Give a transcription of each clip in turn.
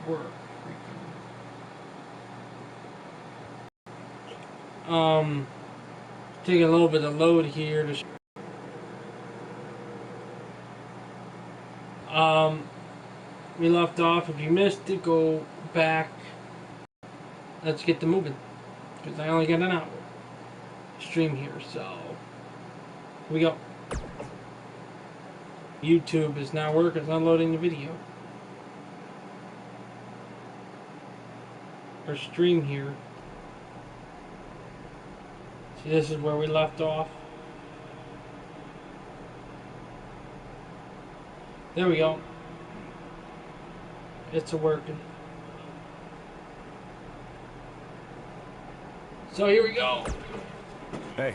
work. Take a little bit of load here to we left off. If you missed it, go back. Let's get to moving, because I only got an hour stream here, so here we go. YouTube is now working. It's not loading the video or stream here. See, this is where we left off. There we go. It's a working. So here we go. Hey,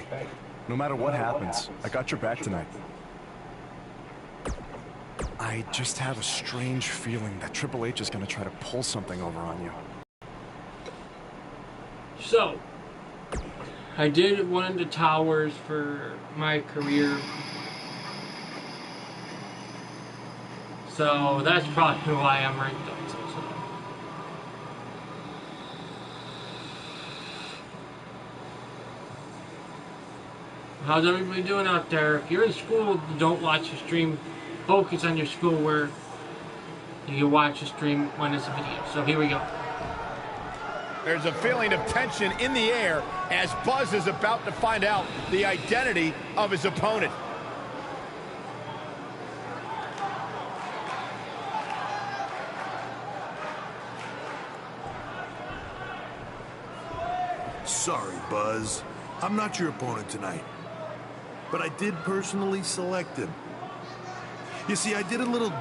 no matter what happens, I got your back tonight. I just have a strange feeling that Triple H is going to try to pull something over on you. So, I did one of the towers for my career. So that's probably why I'm ranked up so. How's everybody doing out there? If you're in school, don't watch the stream. Focus on your schoolwork. You can watch the stream when it's a video. So here we go. There's a feeling of tension in the air as Buzz is about to find out the identity of his opponent. Sorry, Buzz. I'm not your opponent tonight. But I did personally select him. You see, I did a little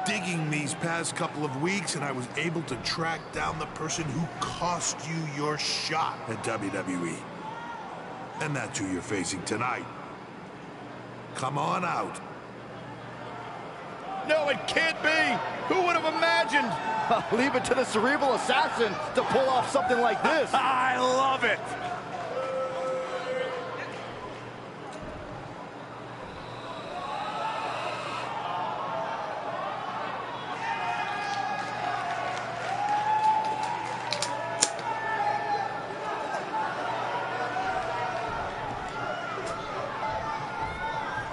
digging these past couple of weeks, and I was able to track down the person who cost you your shot at WWE. And that's who you're facing tonight. Come on out. No, it can't be! Who would have imagined? Leave it to the cerebral assassin to pull off something like this. I love it!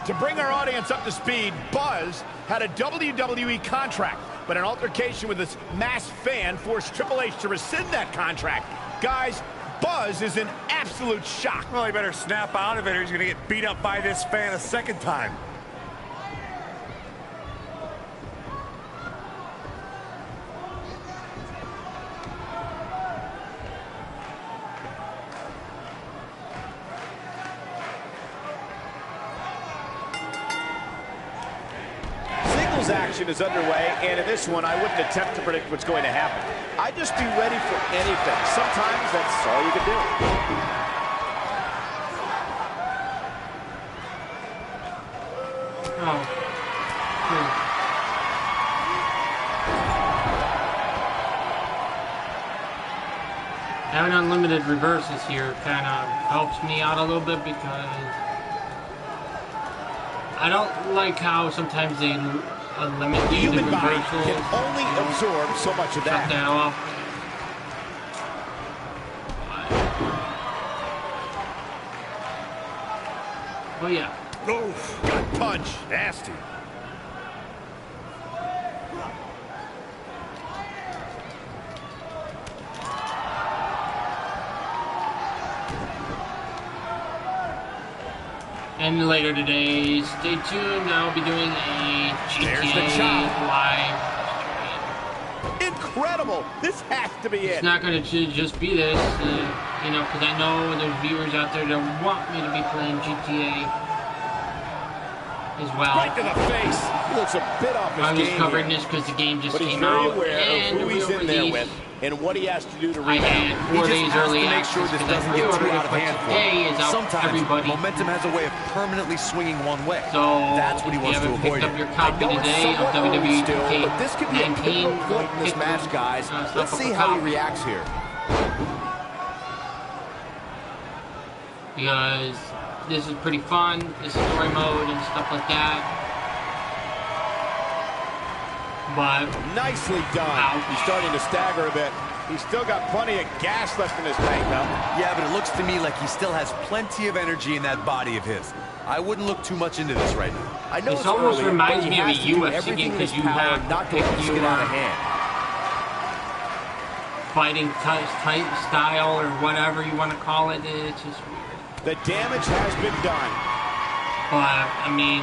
To bring our audience up to speed, Buzz had a WWE contract, but an altercation with this masked fan forced Triple H to rescind that contract. Guys, Buzz is in absolute shock. Well, he better snap out of it or he's going to get beat up by this fan a second time. Action is underway, and in this one, I wouldn't attempt to predict what's going to happen. I'd just be ready for anything. Sometimes that's all you can do. Oh. Having unlimited reverses here kind of helps me out a little bit, because I don't like how sometimes they limit the human body reversals. Can only absorb so much of that. Shut that off. Oh yeah. Oof, gut punch, nasty. And later today, stay tuned. I'll be doing a GTA live stream. Incredible! This has to be it. It's not going to just be this, you know, because I know there's viewers out there that want me to be playing GTA as well. Right to the face. He looks a bit off his game. I'm just covering this because the game just came But out. he's very aware of who he's in there with and what he has to do to rebound. I had 4 days early to make sure this doesn't get too out of hand for him. Sometimes momentum has a way of permanently swinging one way. So that's what he wants to avoid. Picked up your copy today of WWE 2K19. But this could be a pivotal point in this match, guys. Let's see how he reacts here. Because this is pretty fun, this story mode and stuff like that. but nicely done. Ouch. He's starting to stagger a bit. He's still got plenty of gas left in his tank, though. Yeah, but it looks to me like he still has plenty of energy in that body of his. I wouldn't look too much into this right now. I know this it's almost early, reminds but me he of a has to do UFC everything game in because his you power have not to to let pick this your get out of hand. fighting type style or whatever you want to call it. It's just weird. The damage has been done. But, I mean,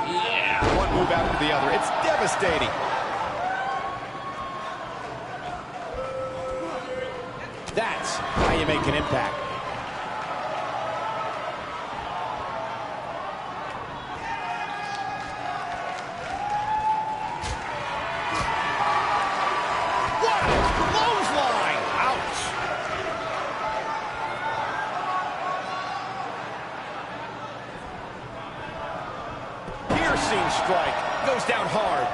yeah. One move after the other. It's devastating. That's how you make an impact. What a clothesline! Ouch! Piercing strike. Goes down hard.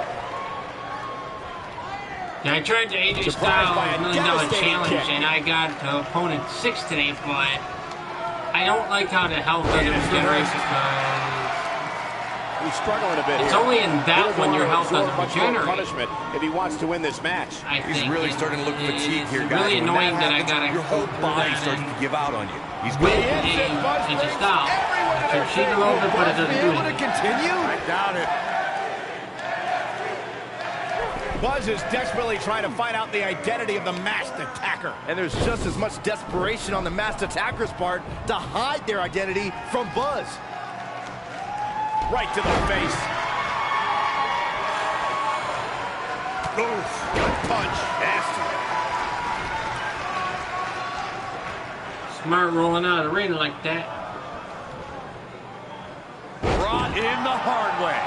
Yeah, I tried the AJ Surprised by Styles a $1 Million devastating Challenge kick. and I got to opponent 6 today, but I don't like how the health doesn't regenerate because He's struggling a bit it's here. only in He that doesn't when want your to health absorb doesn't much more regenerate. punishment if he wants to win this match. I He's think really starting to look fatigued here, it's guys. really When annoying that I happens, gotta your go whole through body that starts and to give out on you. He's with good. AJ Styles. So cheat a little bit, but it doesn't do anything. Continue? I doubt it. Buzz is desperately trying to find out the identity of the masked attacker. And there's just as much desperation on the masked attacker's part to hide their identity from Buzz. Right to the face. Oof, good punch. Nasty. Smart rolling out of the ring like that. Brought in the hard way.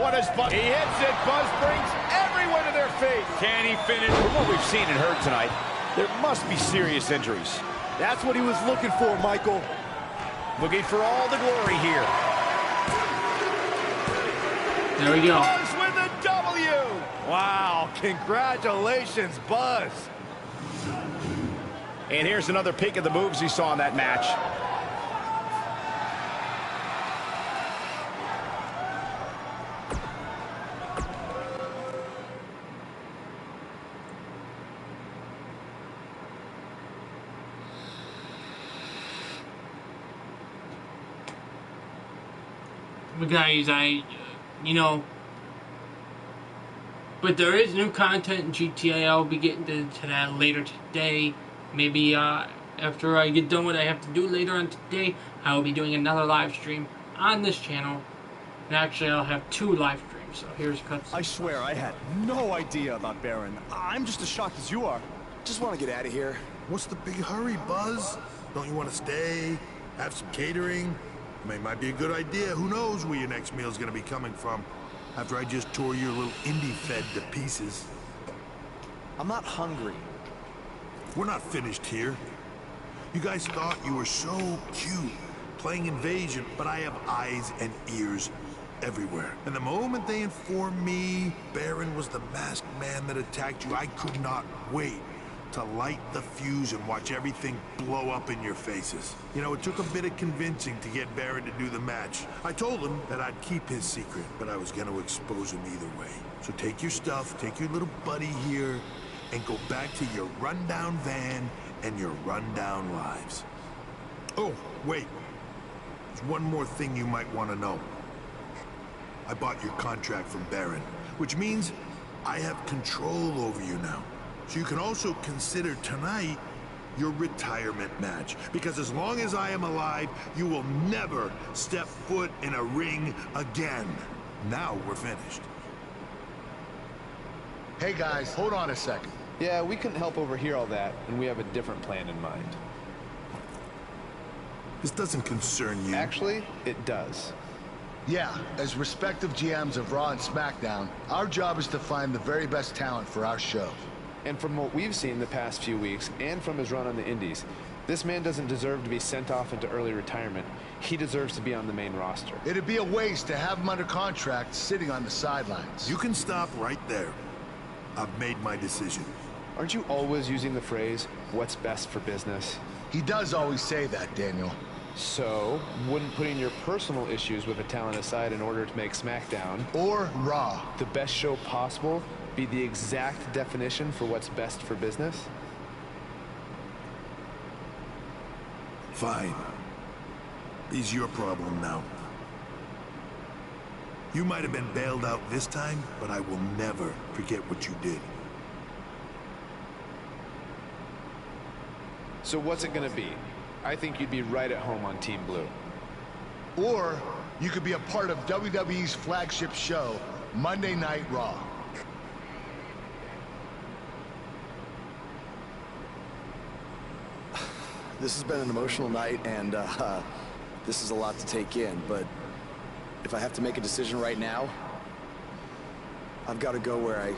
What is Buzz? He hits it. Buzz brings everyone to their feet. Can he finish? From what we've seen and heard tonight, there must be serious injuries. That's what he was looking for, Michael. Looking for all the glory here. There we go. Buzz with the W. Wow, congratulations, Buzz. And here's another peek at the moves he saw in that match. But guys, but there is new content in GTA. I'll be getting to that later today. Maybe after I get done what I have to do later on today, I will be doing another live stream on this channel. And actually, I'll have 2 live streams. So here's cuts. I swear I had no idea about Baron. I'm just as shocked as you are. Just want to get out of here. What's the big hurry, Buzz? Don't you want to stay? Have some catering? I mean, it might be a good idea. Who knows where your next meal's gonna be coming from? After I just tore your little indie fed to pieces. I'm not hungry. We're not finished here. You guys thought you were so cute, playing invasion, but I have eyes and ears everywhere. And the moment they informed me Baron was the masked man that attacked you, I could not wait to light the fuse and watch everything blow up in your faces. You know, it took a bit of convincing to get Baron to do the match. I told him that I'd keep his secret, but I was gonna expose him either way. So take your stuff, take your little buddy here, and go back to your rundown van and your rundown lives. Oh, wait. There's one more thing you might want to know. I bought your contract from Baron, which means I have control over you now. So you can also consider tonight your retirement match. Because as long as I am alive, you will never step foot in a ring again. Now we're finished. Hey guys, hold on a second. Yeah, we couldn't help overhear all that, and we have a different plan in mind. This doesn't concern you. Actually, it does. Yeah, as respective GMs of Raw and SmackDown, our job is to find the very best talent for our show. And from what we've seen the past few weeks, and from his run on the Indies, this man doesn't deserve to be sent off into early retirement. He deserves to be on the main roster. It'd be a waste to have him under contract sitting on the sidelines. You can stop right there. I've made my decision. Aren't you always using the phrase, what's best for business? He does always say that, Daniel. So, wouldn't putting your personal issues with a talent aside in order to make SmackDown, Or Raw. the best show possible, be the exact definition for what's best for business? Fine. It's your problem now. You might have been bailed out this time, but I will never forget what you did. So what's it gonna be? I think you'd be right at home on Team Blue. Or you could be a part of WWE's flagship show, Monday Night Raw. This has been an emotional night, and this is a lot to take in, but if I have to make a decision right now, I've got to go where I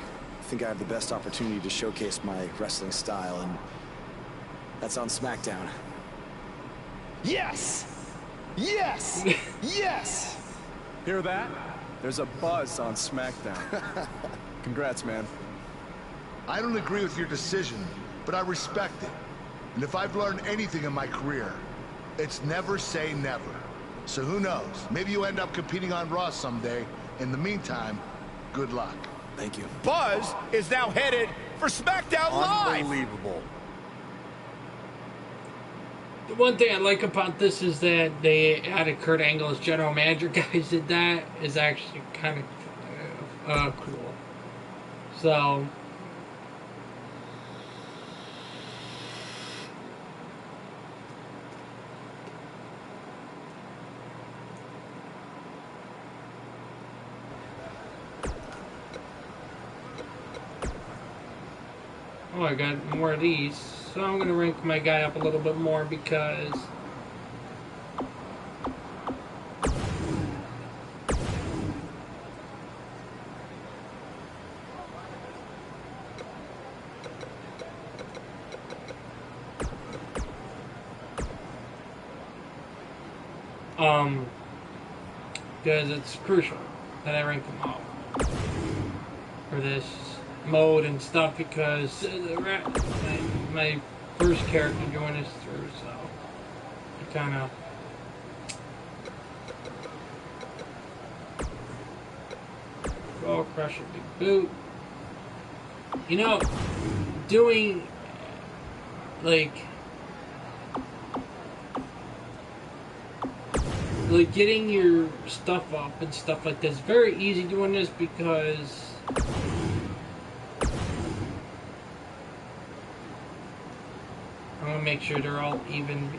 think I have the best opportunity to showcase my wrestling style, and that's on SmackDown. Yes! Yes! Yes! Hear that? There's a buzz on SmackDown. Congrats, man. I don't agree with your decision, but I respect it. And if I've learned anything in my career, it's never say never. So who knows? Maybe you end up competing on Raw someday. In the meantime, good luck. Thank you. Buzz is now headed for SmackDown Live. Unbelievable. The one thing I like about this is that they added Kurt Angle as general manager. Guys, that is actually kind of cool. So, oh, I got more of these. So I'm going to rank my guy up a little bit more because it's crucial that I rank them up for this mode and stuff, because my first character going us through, so it kind of Raw Crusher, Big Boot. You know, doing like getting your stuff up and stuff like this, very easy doing this because I'm gonna make sure they're all even.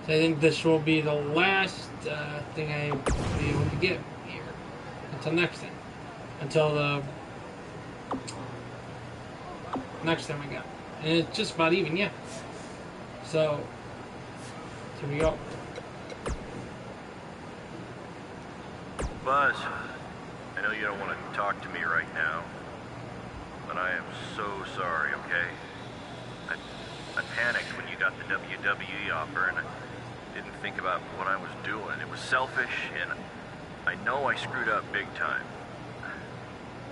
So I think this will be the last thing I will be able to get here until next time. Until the next time I got. And it's just about even, yeah. So, here we go. Buzz, I know you don't want to talk to me right now, but I am so sorry, okay? I panicked when you got the WWE offer, and I didn't think about what I was doing. It was selfish, and I know I screwed up big time.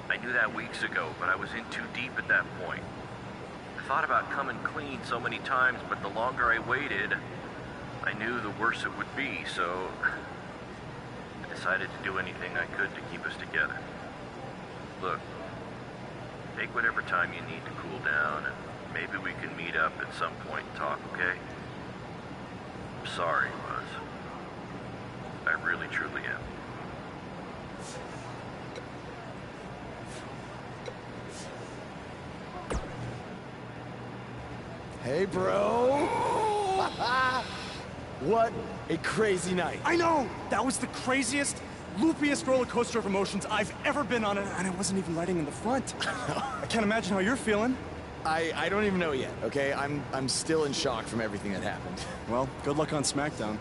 I knew that weeks ago, but I was in too deep at that point. I thought about coming clean so many times, but the longer I waited, I knew the worse it would be, so I decided to do anything I could to keep us together. Look, take whatever time you need to cool down, and maybe we can meet up at some point and talk, okay? I'm sorry, Buzz. I really, truly am. Hey, bro. What a crazy night. I know! That was the craziest, loopiest roller coaster of emotions I've ever been on, and I wasn't even riding in the front. I can't imagine how you're feeling. I don't even know yet, okay? I'm still in shock from everything that happened. Well, good luck on SmackDown.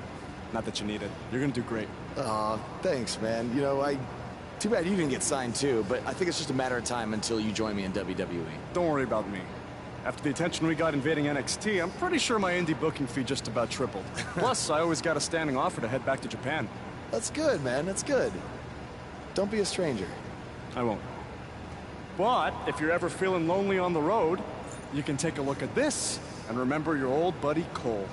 Not that you need it. You're gonna do great. Aw, thanks, man. You know, too bad you didn't get signed too, but I think it's just a matter of time until you join me in WWE. Don't worry about me. After the attention we got invading NXT, I'm pretty sure my indie booking fee just about tripled. Plus, I always got a standing offer to head back to Japan. That's good, man. That's good. Don't be a stranger. I won't. But if you're ever feeling lonely on the road, you can take a look at this and remember your old buddy Cole.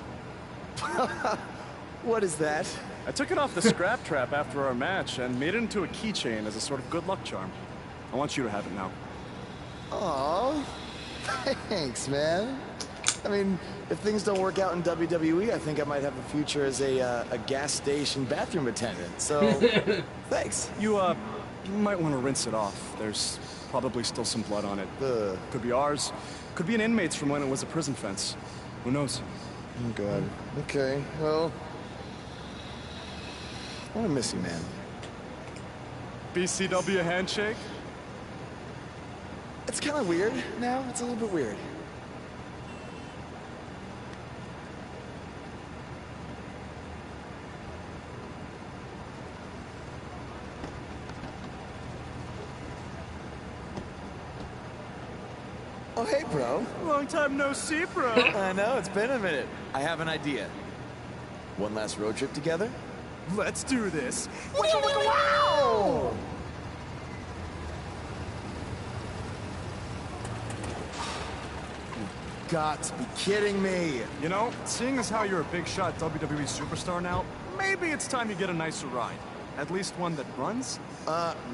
What is that? I took it off the scrap trap after our match and made it into a keychain as a sort of good luck charm. I want you to have it now. Aw, thanks, man. I mean, if things don't work out in WWE, I think I might have a future as a gas station bathroom attendant. So, thanks. You might want to rinse it off. There's probably still some blood on it. Could be ours. Could be an inmate's from when it was a prison fence. Who knows? Oh, God. Okay, well, I want to miss you, man. BCW handshake? It's kind of weird now. It's a little bit weird. Oh, hey, bro. Long time no see, bro. I know, it's been a minute. I have an idea. One last road trip together? Let's do this. Wow! You got to be kidding me. You know, seeing as how you're a big shot WWE superstar now, maybe it's time you get a nicer ride. At least one that runs?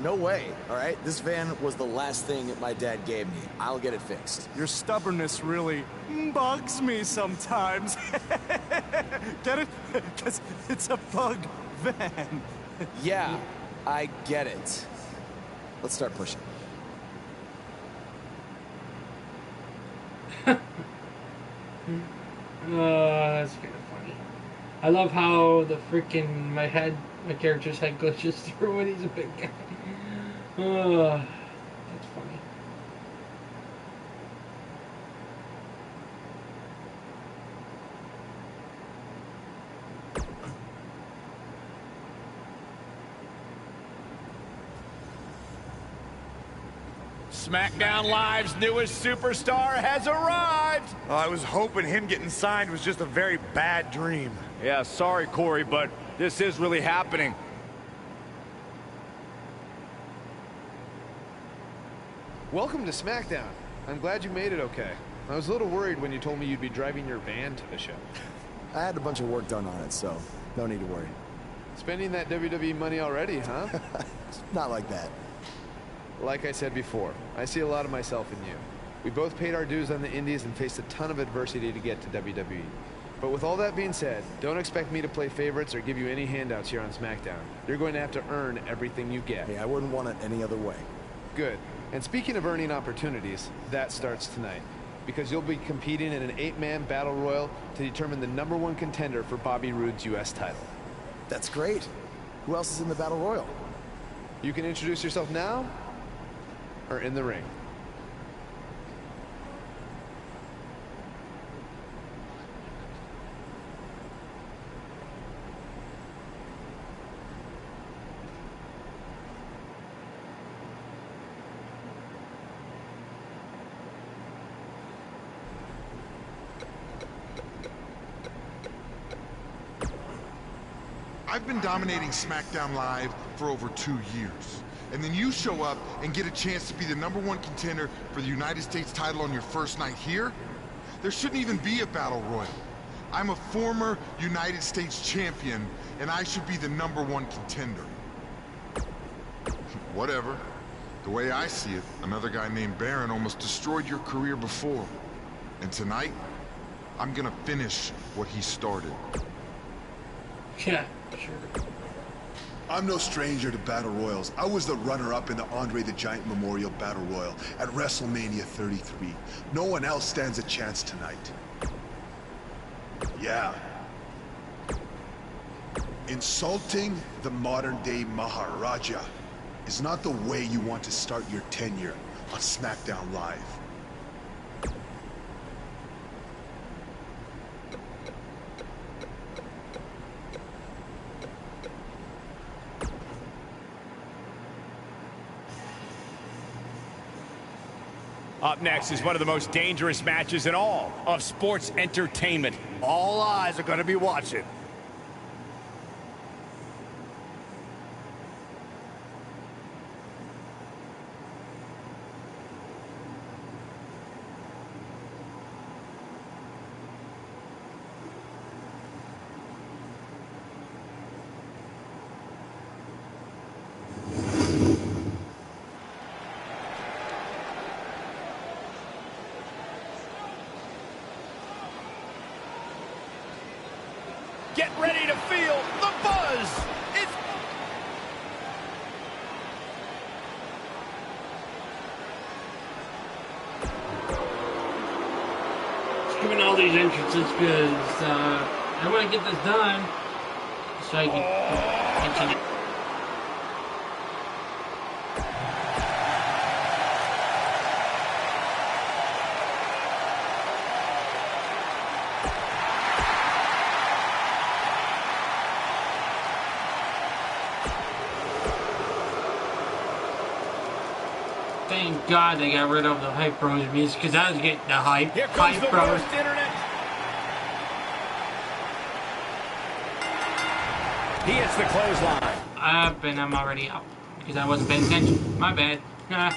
No way, all right? This van was the last thing my dad gave me. I'll get it fixed. Your stubbornness really bugs me sometimes. Get it? Because it's a bug van. Yeah, I get it. Let's start pushing. That's kind of funny. I love how the freaking my character's head glitches through when he's a big guy. That's funny. SmackDown Live's newest superstar has arrived! I was hoping him getting signed was just a very bad dream. Yeah, sorry, Corey, but this is really happening. Welcome to SmackDown. I'm glad you made it okay. I was a little worried when you told me you'd be driving your van to the show. I had a bunch of work done on it, so no need to worry. Spending that WWE money already, huh? Not like that. Like I said before, I see a lot of myself in you. We both paid our dues on the indies and faced a ton of adversity to get to WWE. But with all that being said, don't expect me to play favorites or give you any handouts here on SmackDown. You're going to have to earn everything you get. Hey, I wouldn't want it any other way. Good. And speaking of earning opportunities, that starts tonight. Because you'll be competing in an 8-man battle royal to determine the #1 contender for Bobby Roode's U.S. title. That's great. Who else is in the battle royal? You can introduce yourself now or in the ring. I've been dominating SmackDown Live for over 2 years. And then you show up and get a chance to be the #1 contender for the United States title on your first night here? There shouldn't even be a battle royal. I'm a former United States champion, and I should be the #1 contender. Whatever. The way I see it, another guy named Baron almost destroyed your career before. And tonight, I'm gonna finish what he started. Yeah, sure. I'm no stranger to battle royals. I was the runner-up in the Andre the Giant Memorial Battle Royal at WrestleMania 33. No one else stands a chance tonight. Yeah. Insulting the modern-day Maharaja is not the way you want to start your tenure on SmackDown Live. Up next is one of the most dangerous matches in all of sports entertainment. All eyes are going to be watching. Get ready to feel the buzz. It's Skipping all these entrances because I want to get this done so I can continue. Thank God they got rid of the Hype Bros music because I was getting the hype. Here comes the Bros. worst internet. He hits the clothesline. Up and I'm already out because I wasn't paying attention. My bad. On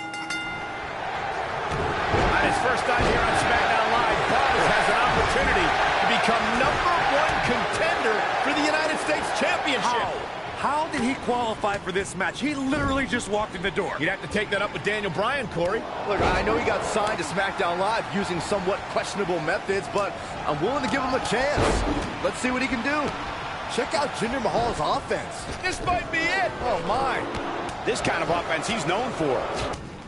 his first time here on SmackDown Live, Buzz has an opportunity to become #1 contender for the United States Championship. How did he qualify for this match? He literally just walked in the door. You'd have to take that up with Daniel Bryan, Corey. Look, I know he got signed to SmackDown Live using somewhat questionable methods, but I'm willing to give him a chance. Let's see what he can do. Check out Jinder Mahal's offense. This might be it. Oh, my. This kind of offense he's known for.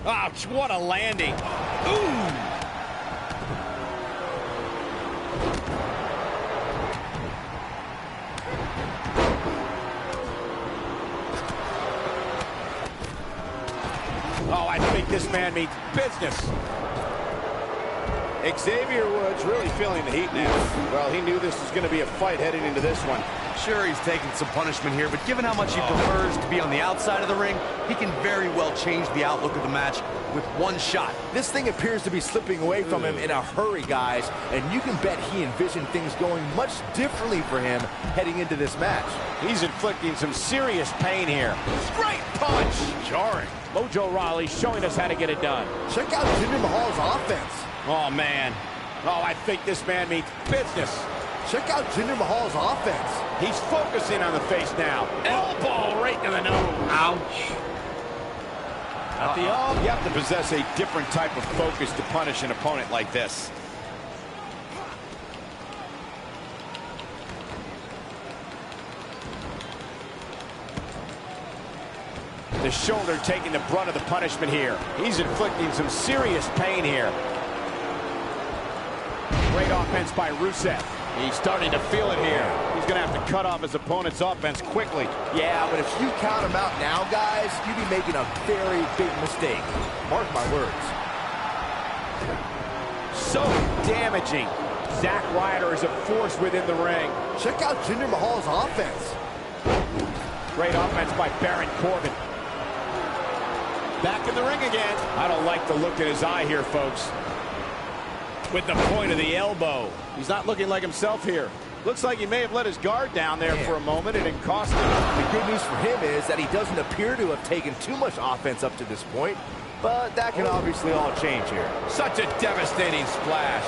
Ouch, what a landing. Ooh. Oh, I think this man means business. Xavier Woods really feeling the heat now. Well, he knew this was going to be a fight heading into this one. Sure, he's taking some punishment here, but given how much he prefers to be on the outside of the ring, he can very well change the outlook of the match with one shot. This thing appears to be slipping away from him in a hurry, guys, and you can bet he envisioned things going much differently for him heading into this match. He's inflicting some serious pain here. Straight punch. Jarring. Mojo Rawley showing us how to get it done. Check out Jinder Mahal's offense. Oh, man. Oh, I think this man means business. Check out Jinder Mahal's offense. He's focusing on the face now. Elbow right to the nose. Ouch. At the you have to possess a different type of focus to punish an opponent like this. The shoulder taking the brunt of the punishment here. He's inflicting some serious pain here. Great offense by Rusev. He's starting to feel it here. He's going to have to cut off his opponent's offense quickly. Yeah, but if you count him out now, guys, you'd be making a very big mistake. Mark my words. So damaging. Zack Ryder is a force within the ring. Check out Jinder Mahal's offense. Great offense by Baron Corbin. Back in the ring again. I don't like the look in his eye here, folks. With the point of the elbow. He's not looking like himself here. Looks like he may have let his guard down there for a moment and it cost him. The good news for him is that he doesn't appear to have taken too much offense up to this point, but that can obviously all change here. Such a devastating splash.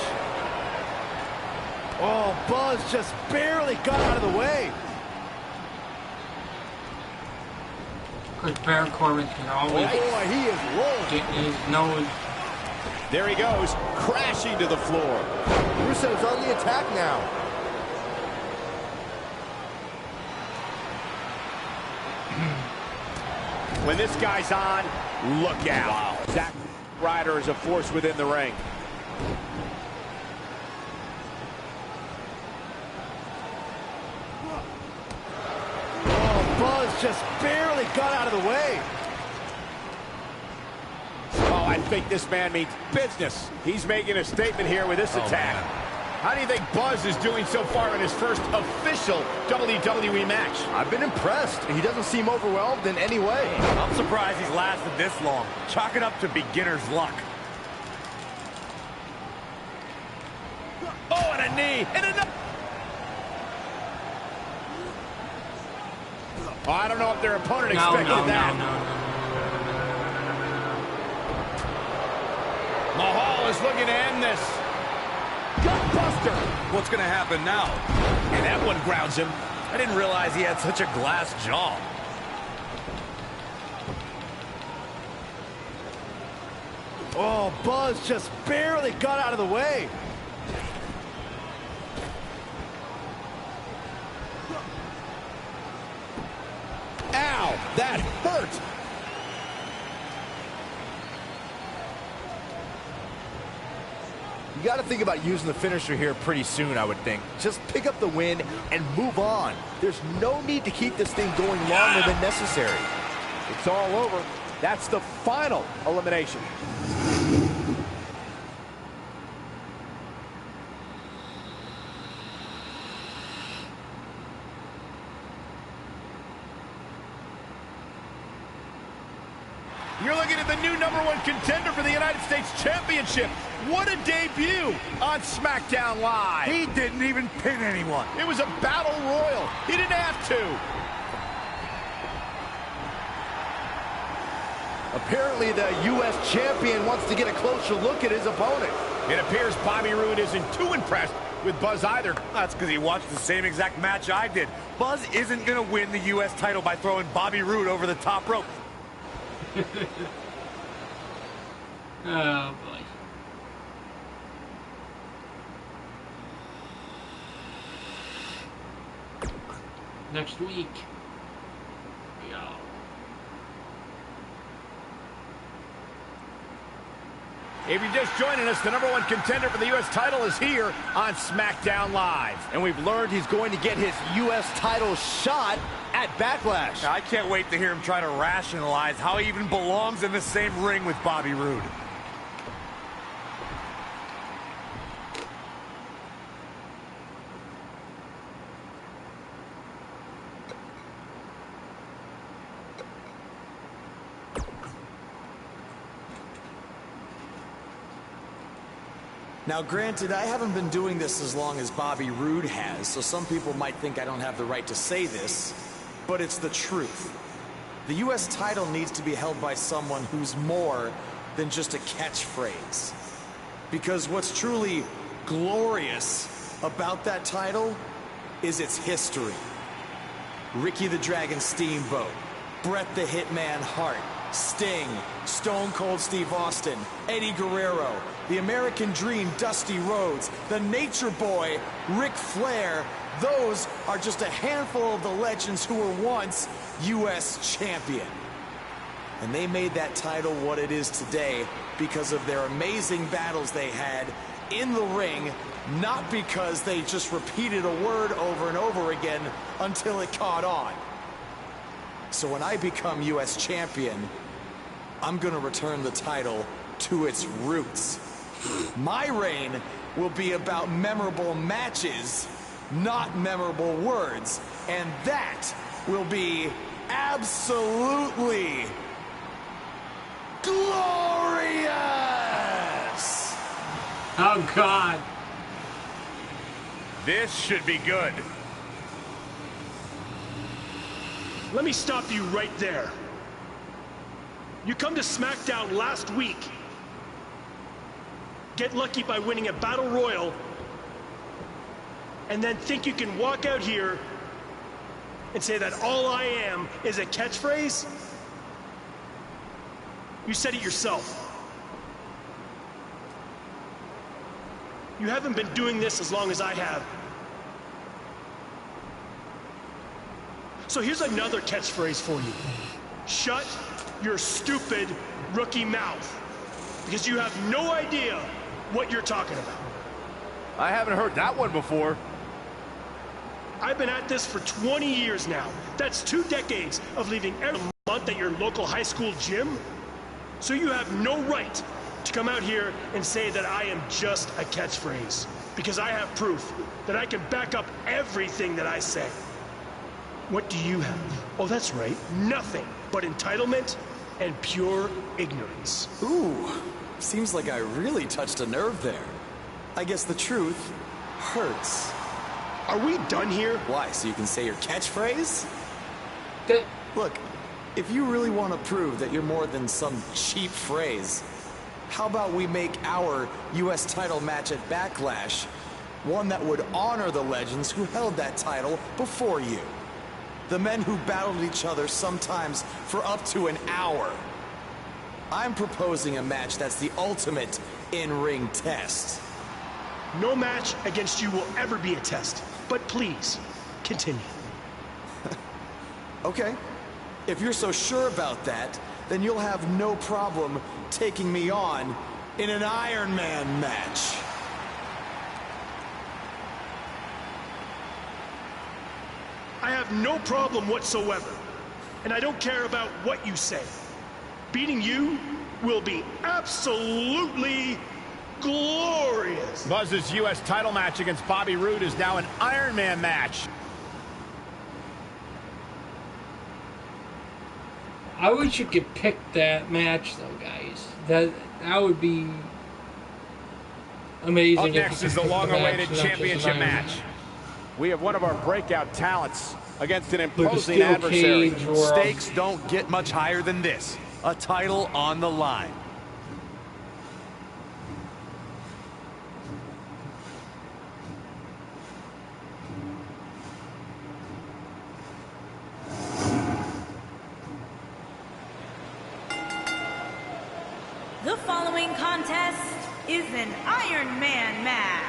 Oh, Buzz just barely got out of the way. Because Baron Corbin can always boy, he is rolling. get his nose. There he goes, crashing to the floor. Rusev's on the attack now. When this guy's on, look out. Wow. Zack Ryder is a force within the ring. Oh, Buzz just barely got out of the way. Oh, I think this man means business. He's making a statement here with this attack. Man. How do you think Buzz is doing so far in his first official WWE match? I've been impressed. He doesn't seem overwhelmed in any way. I'm surprised he's lasted this long. Chalk it up to beginner's luck. a knee, and another. Oh, I don't know if their opponent expected that. Mahal is looking to end this. Gutbuster. What's going to happen now? And that one grounds him. I didn't realize he had such a glass jaw. Oh, Buzz just barely got out of the way. Ow, that hurt. You got to think about using the finisher here pretty soon, I would think. Just pick up the win and move on. There's no need to keep this thing going longer than necessary. It's all over. That's the final elimination. You're looking at the new #1 contender for the United States Championship. What a debut on SmackDown Live. He didn't even pin anyone. It was a battle royal. He didn't have to. Apparently the U.S. champion wants to get a closer look at his opponent. It appears Bobby Roode isn't too impressed with Buzz either. That's because he watched the same exact match I did. Buzz isn't going to win the U.S. title by throwing Bobby Roode over the top rope. Oh boy. Next week. Yo. If you're just joining us, the #1 contender for the U.S. title is here on SmackDown Live. And we've learned he's going to get his U.S. title shot at Backlash. I can't wait to hear him try to rationalize how he even belongs in the same ring with Bobby Roode. Now, granted, I haven't been doing this as long as Bobby Roode has, so some people might think I don't have the right to say this, but it's the truth. The U.S. title needs to be held by someone who's more than just a catchphrase. Because what's truly glorious about that title is its history. Ricky the Dragon Steamboat, Bret the Hitman Hart, Sting, Stone Cold Steve Austin, Eddie Guerrero, the American Dream, Dusty Rhodes, the Nature Boy, Ric Flair. Those are just a handful of the legends who were once U.S. champion. And they made that title what it is today because of their amazing battles they had in the ring, not because they just repeated a word over and over again until it caught on. So when I become U.S. champion, I'm gonna return the title to its roots. My reign will be about memorable matches, not memorable words, and that will be absolutely glorious! Oh, God. This should be good. Let me stop you right there. You come to SmackDown last week, get lucky by winning a Battle Royal, and then think you can walk out here and say that all I am is a catchphrase? You said it yourself. You haven't been doing this as long as I have. So here's another catchphrase for you. Shut your stupid rookie mouth, because you have no idea what you're talking about. I haven't heard that one before. I've been at this for 20 years now. That's 2 decades of leaving every month at your local high school gym. So you have no right to come out here and say that I am just a catchphrase, because I have proof that I can back up everything that I say. What do you have? Oh, that's right, nothing but entitlement and pure ignorance. Ooh, seems like I really touched a nerve there. I guess the truth hurts. Are we done here? Why, so you can say your catchphrase? Look, if you really want to prove that you're more than some cheap phrase, how about we make our U.S. title match at Backlash one that would honor the legends who held that title before you? The men who battled each other sometimes for up to an hour. I'm proposing a match that's the ultimate in-ring test. No match against you will ever be a test. But please, continue. Okay. If you're so sure about that, then you'll have no problem taking me on in an Iron Man match. I have no problem whatsoever. And I don't care about what you say. Beating you will be absolutely glorious. Buzz's U.S. title match against Bobby Roode is now an Iron Man match. I wish you could pick that match, though, guys. That would be amazing. Up if you next could is the pick long-awaited match, not just championship an Iron match. Man. We have one of our breakout talents against an Like a imposing steel adversary. cage or Stakes don't get much higher than this. A title on the line. The following contest is an Iron Man match.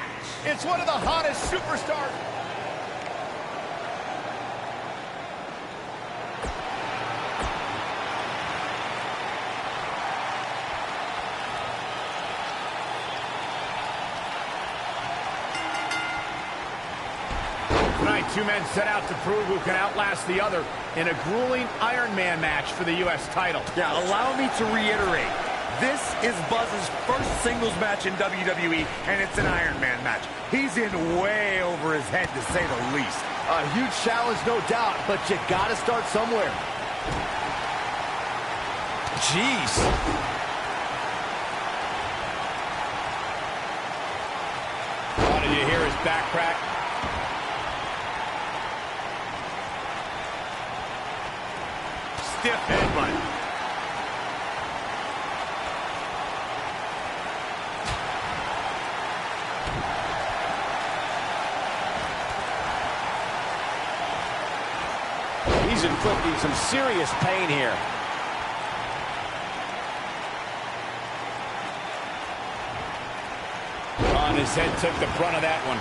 It's one of the hottest superstars. Tonight, two men set out to prove who can outlast the other in a grueling Iron Man match for the U.S. title. Yeah, allow me to reiterate. This is Buzz's first singles match in WWE, and it's an Iron Man match. He's in way over his head, to say the least. A huge challenge, no doubt, but you gotta start somewhere. Jeez. Oh, did you hear his back crack? Stiff headbutt. He's inflicting some serious pain here. On his head took the brunt of that one.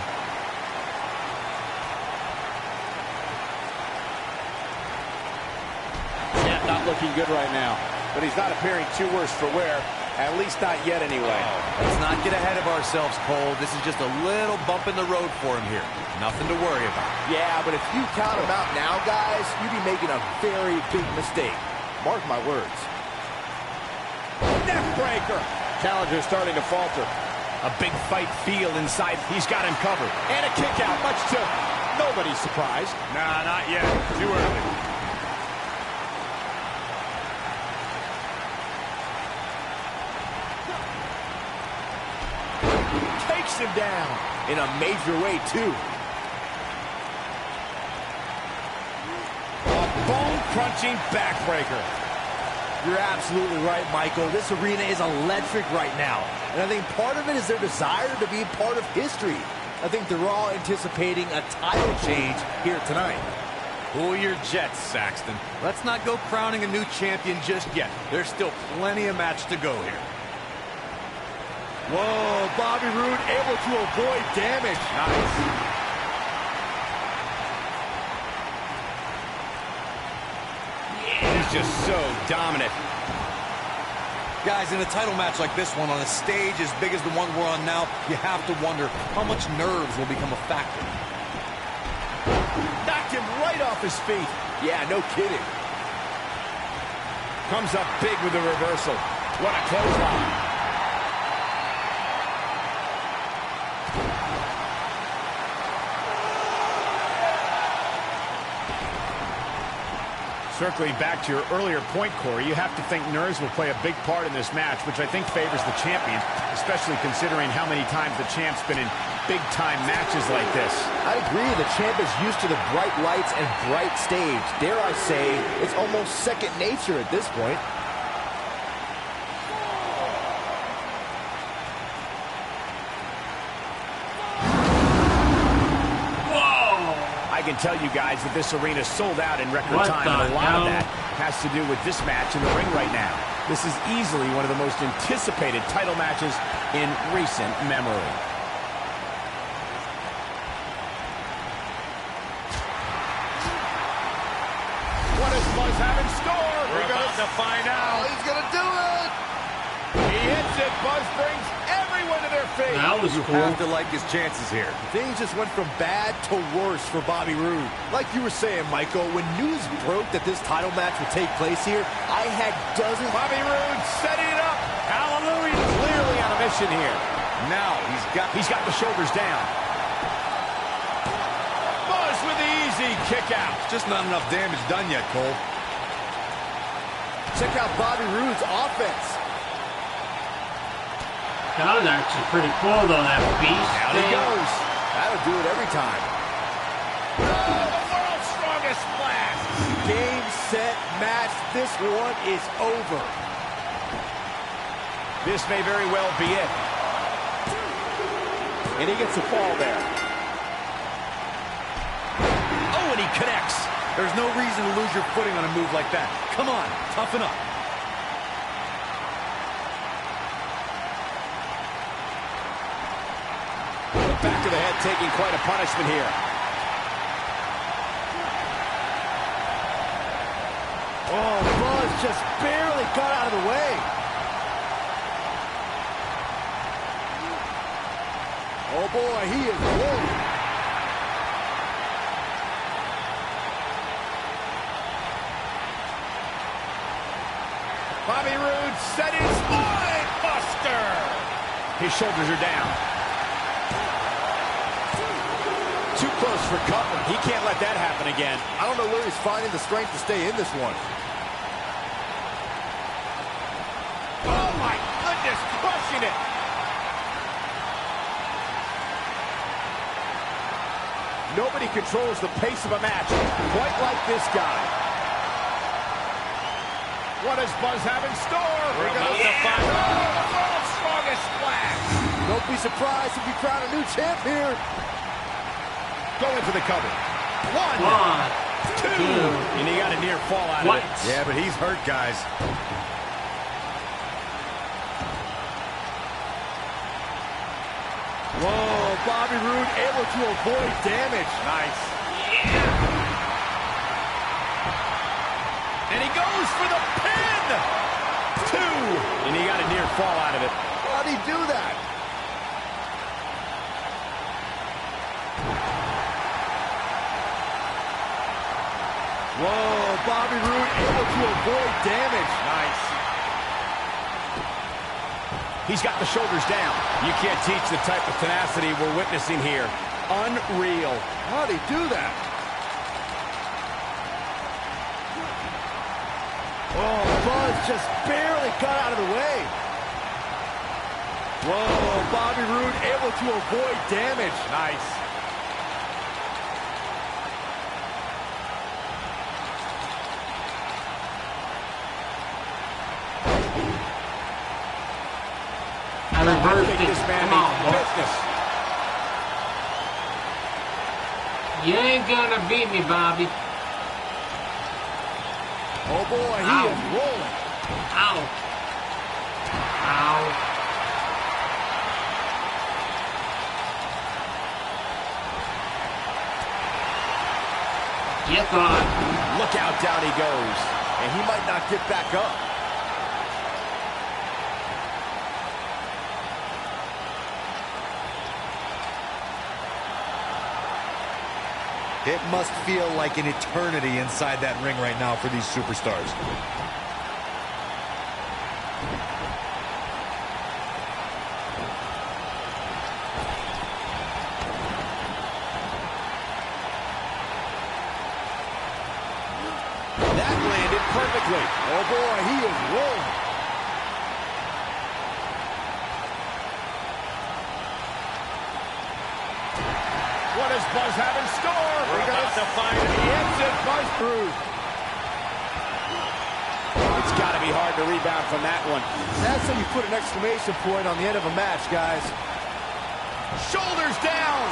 Champ not looking good right now, but he's not appearing too worse for wear. At least not yet, anyway. Let's not get ahead of ourselves, Cole. This is just a little bump in the road for him here. Nothing to worry about. Yeah, but if you count him out now, guys, you'd be making a very big mistake. Mark my words. Neck breaker. Challenger starting to falter. A big fight feel inside. He's got him covered. And a kick out, much to nobody's surprise. Nah, not yet. Too early. Takes him down in a major way, too. A bone-crunching backbreaker. You're absolutely right, Michael. This arena is electric right now. And I think part of it is their desire to be part of history. I think they're all anticipating a title change here tonight. Cool your jets, Saxton. Let's not go crowning a new champion just yet. There's still plenty of match to go here. Whoa, Bobby Roode able to avoid damage. Nice. He's just so dominant. Guys, in a title match like this one, on a stage as big as the one we're on now, you have to wonder how much nerves will become a factor. Knocked him right off his feet. Yeah, no kidding. Comes up big with the reversal. What a clothesline. Circling back to your earlier point, Corey, you have to think nerves will play a big part in this match, which I think favors the champion, especially considering how many times the champ's been in big-time matches like this. I agree. The champ is used to the bright lights and bright stage. Dare I say, it's almost second nature at this point. I can tell you guys that this arena sold out in record time, and a lot of that has to do with this match in the ring right now. This is easily one of the most anticipated title matches in recent memory. What does Buzz have in store? We're about to find out. He's gonna do it! He hits it. Buzz brings everyone to their feet. That was cool. Have to like his chances here. Things just went from bad to worse for Bobby Roode. Like you were saying, Michael, when news broke that this title match would take place here, I had dozens. Bobby Roode setting it up. Hallelujah. Clearly on a mission here. Now He's got the shoulders down. Buzz with the easy kick out. just not enough damage done yet, Cole. Check out Bobby Roode's offense. That was actually pretty cool, though, that beast. Down he goes. That'll do it every time. Oh, the world's strongest splash. Game, set, match. This one is over. This may very well be it. And he gets a fall there. Oh, and he connects. There's no reason to lose your footing on a move like that. Come on, toughen up. Back to the head, taking quite a punishment here. Oh, Buzz just barely got out of the way. Oh boy, he is rolling. Bobby Roode set his spine buster. His shoulders are down. Too close for cover. He can't let that happen again. I don't know where he's finding the strength to stay in this one. Oh my goodness, crushing it. Nobody controls the pace of a match quite like this guy. What does Buzz have in store? We're about to find out. The world's strongest splash. Don't be surprised if we crown a new champ here. Going for the cover. One, two. And he got a near fall out of it. Yeah, but he's hurt, guys. Whoa, Bobby Roode able to avoid damage. Nice. And he goes for the pin. Two. And he got a near fall out of it. How'd he do that? Whoa, Bobby Roode able to avoid damage. Nice. He's got the shoulders down. You can't teach the type of tenacity we're witnessing here. Unreal. How'd he do that? Oh, Buzz just barely got out of the way. Whoa, Bobby Roode able to avoid damage. Nice. Reversed it. This man Come on, means boy. business. You ain't gonna beat me, Bobby. Oh boy, he Ow. is rolling. Ow. Ow. You thought. Look out, down he goes. And he might not get back up. It must feel like an eternity inside that ring right now for these superstars. That landed perfectly. Oh boy, he is rolling. Buzz have in store? We're about to find the instant Buzz through. It's got to be hard to rebound from that one. That's how you put an exclamation point on the end of a match, guys. Shoulders down.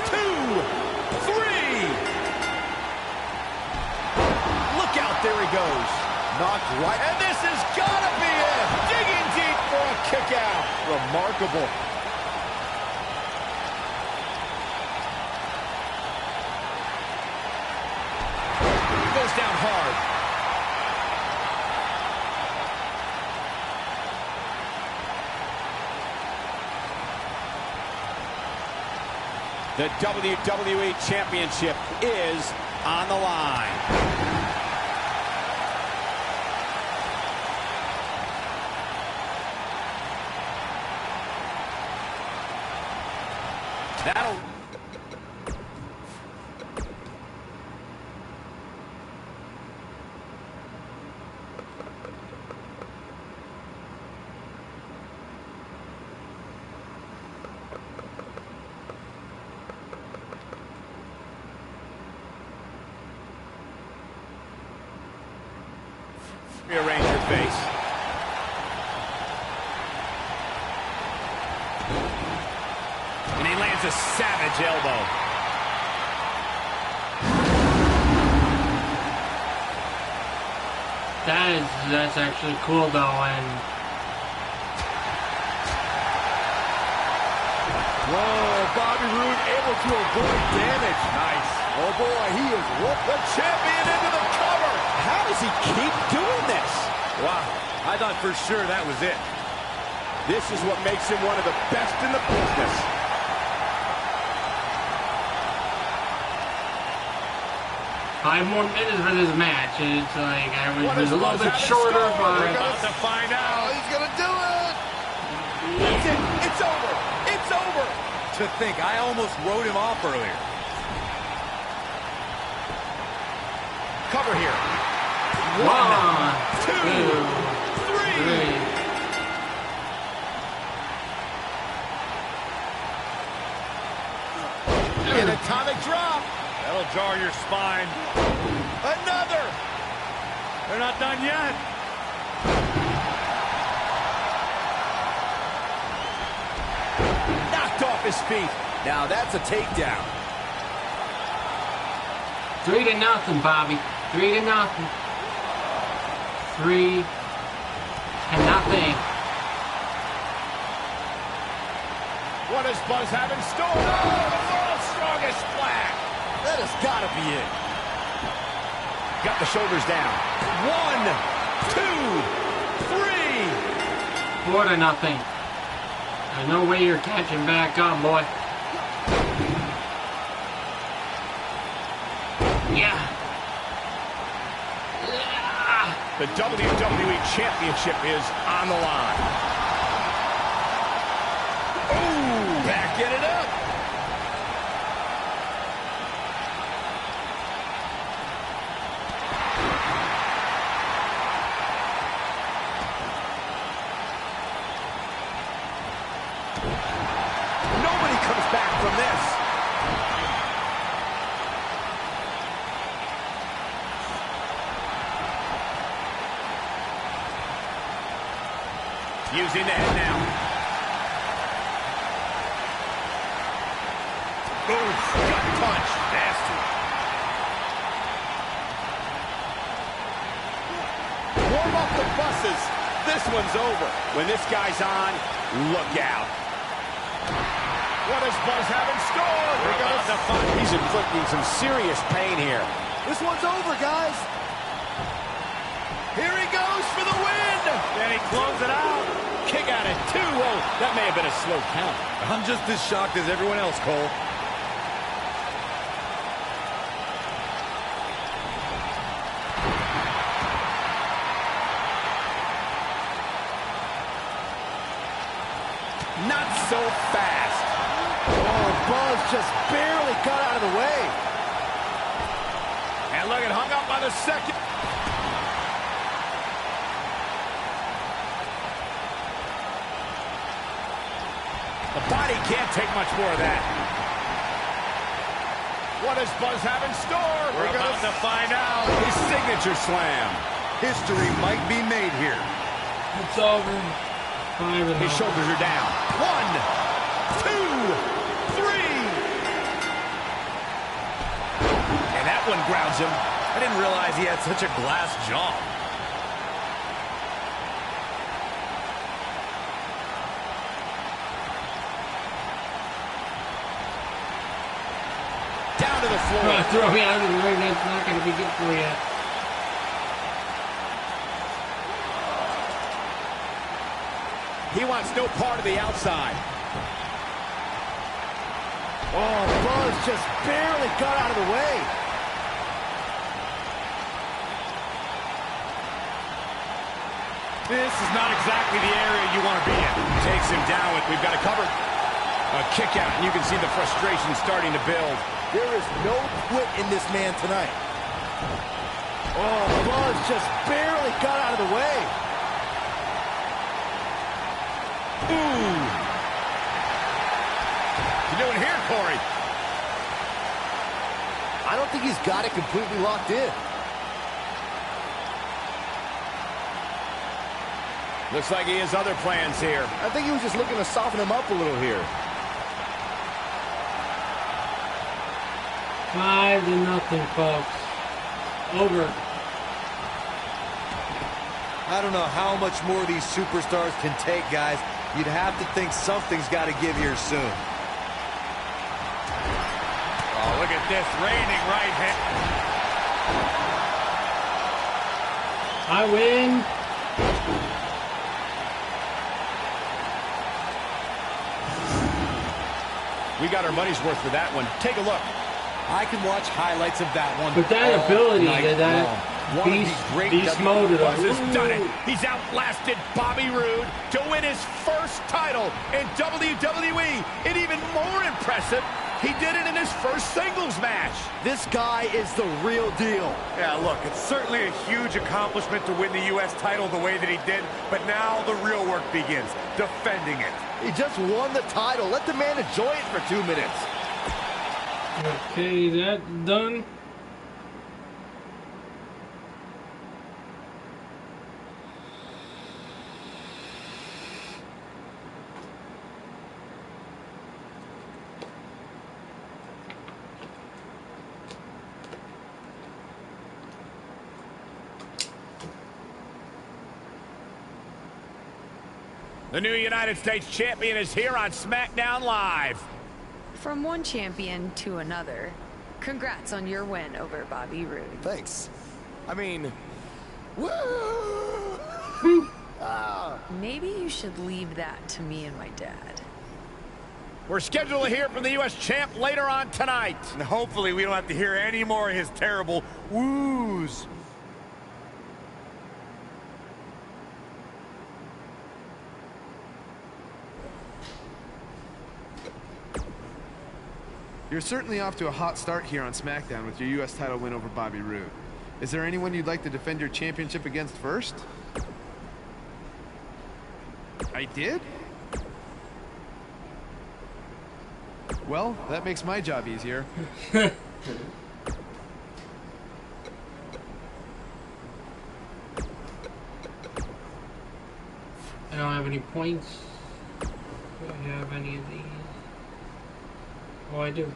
2, 3. Look out, there he goes. Knocked right. And this has got to be it. Digging deep for a kick out. Remarkable. Goes down hard. The WWE Championship is on the line. That'll... Rearrange your face. And he lands a savage elbow. That's actually cool though, and Whoa, Bobby Roode able to avoid damage. Nice. Oh boy, he is whooped. The champion into the cover. How does he keep doing this? Wow, I thought for sure that was it. This is what makes him one of the best in the business. 5 more minutes for this match. It's like I was a little bit shorter, but we're about to find out. He's gonna do it. That's it. It's over. It's over. To think, I almost wrote him off earlier. Cover here. 1, 2, 3. An atomic drop. That'll jar your spine. Another. They're not done yet. Knocked off his feet. Now that's a takedown. 3-0, Bobby. 3-0. 3-0. What does Buzz have in store? Oh, the world's strongest splash. That has got to be it. Got the shoulders down. 1, 2, 3. 4-0. There's no way you're catching back up, boy. Yeah. The WWE Championship is on the line. Ooh, backing it up. Nobody comes back from this. Using the head now. Oof, gut punch. Nasty. Warm up the buses. This one's over. When this guy's on, look out. What does Buzz have in store? He's inflicting some serious pain here. This one's over, guys. Here he goes for the win. Then he closes it out. Kick out at 2. Oh, that may have been a slow count. I'm just as shocked as everyone else, Cole. Not so fast. Oh, Buzz just barely got out of the way. And look, it hung up on the second. The body can't take much more of that. What does Buzz have in store? We're about to find out. His signature slam. History might be made here. It's over. 5-0. His shoulders are down. 1, 2, 3. And that one grounds him. I didn't realize he had such a glass jaw. Down to the floor. Throw me out of the ring. That's not going to be good for you. He wants no part of the outside. Oh, Buzz just barely got out of the way. This is not exactly the area you want to be in. Takes him down with, we've got it covered. A kick out, and you can see the frustration starting to build. There is no quit in this man tonight. Oh, Buzz just barely got out of the way. Ooh. You doing here, Corey? I don't think he's got it completely locked in. Looks like he has other plans here. I think he was just looking to soften him up a little here. 5-0, folks. Over. I don't know how much more these superstars can take, guys. You'd have to think something's got to give here soon. Oh, look at this reigning right hand. I win. We got our money's worth for that one. Take a look. I can watch highlights of that one. But that ability, that One of the great beast mode of Buzz has done it. He's outlasted Bobby Roode to win his first title in WWE. And even more impressive, he did it in his first singles match. This guy is the real deal. Yeah, look, it's certainly a huge accomplishment to win the U.S. title the way that he did, but now the real work begins, defending it. He just won the title. Let the man enjoy it for 2 minutes. Okay, that's done. The new United States champion is here on SmackDown Live. From one champion to another, congrats on your win over Bobby Roode. Thanks. I mean, woo! Maybe you should leave that to me and my dad. We're scheduled to hear from the U.S. champ later on tonight. And hopefully we don't have to hear any more of his terrible woos. You're certainly off to a hot start here on SmackDown with your U.S. title win over Bobby Roode. Is there anyone you'd like to defend your championship against first? I did? Well, that makes my job easier. I don't have any points. Do I have any of these? Oh, I do.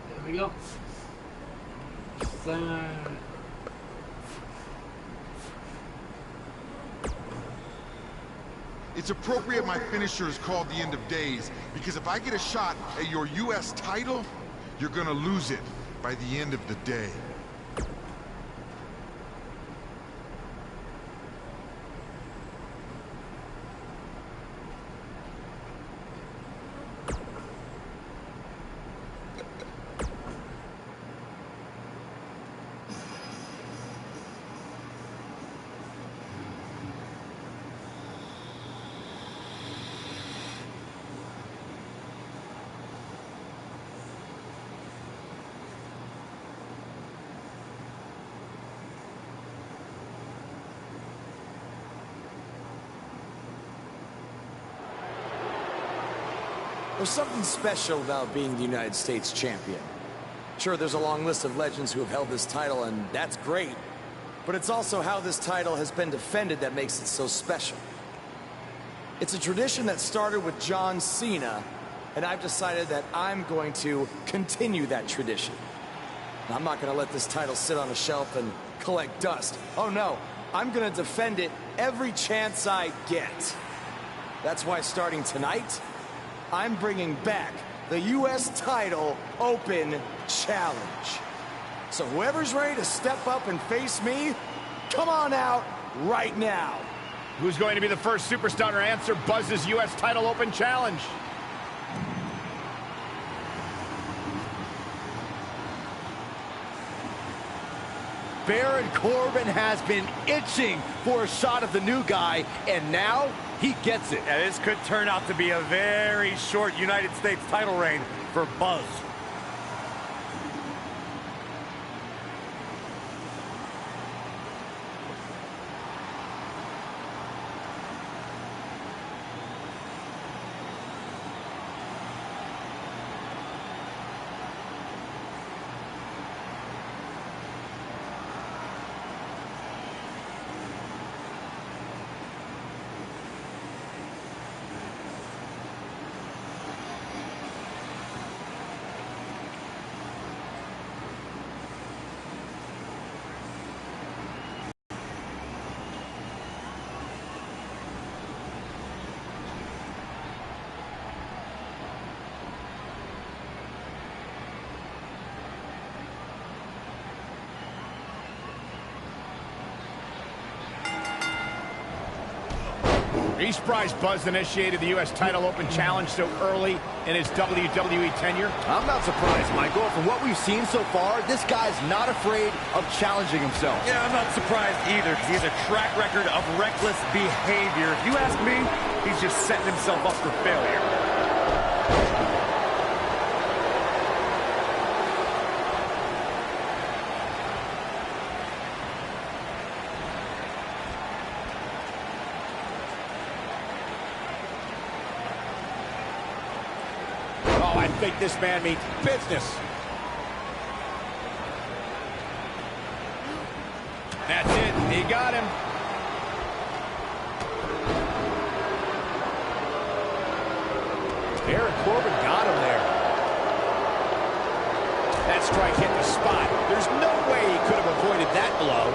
There we go. It's appropriate my finisher is called the End of Days, because if I get a shot at your U.S. title, you're gonna lose it by the end of the day. There's something special about being the United States champion. Sure, there's a long list of legends who have held this title, and that's great. But it's also how this title has been defended that makes it so special. It's a tradition that started with John Cena, and I've decided that I'm going to continue that tradition. I'm not going to let this title sit on a shelf and collect dust. Oh no, I'm going to defend it every chance I get. That's why starting tonight, I'm bringing back the U.S. Title Open Challenge. So whoever's ready to step up and face me, come on out right now. Who's going to be the first superstar to answer Buzz's U.S. Title Open Challenge? Baron Corbin has been itching for a shot of the new guy, and now he gets it. Yeah, this could turn out to be a very short United States title reign for Buzz. Are you surprised Buzz initiated the U.S. Title Open Challenge so early in his WWE tenure? I'm not surprised, Michael. From what we've seen so far, this guy's not afraid of challenging himself. Yeah, I'm not surprised either, because he has a track record of reckless behavior. If you ask me, he's just setting himself up for failure. I think this man means business. That's it. He got him. Baron Corbin got him there. That strike hit the spot. There's no way he could have avoided that blow.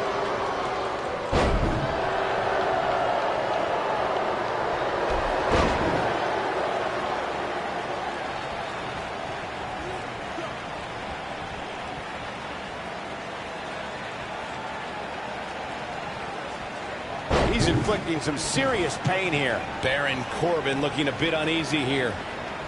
He's inflicting some serious pain here. Baron Corbin looking a bit uneasy here.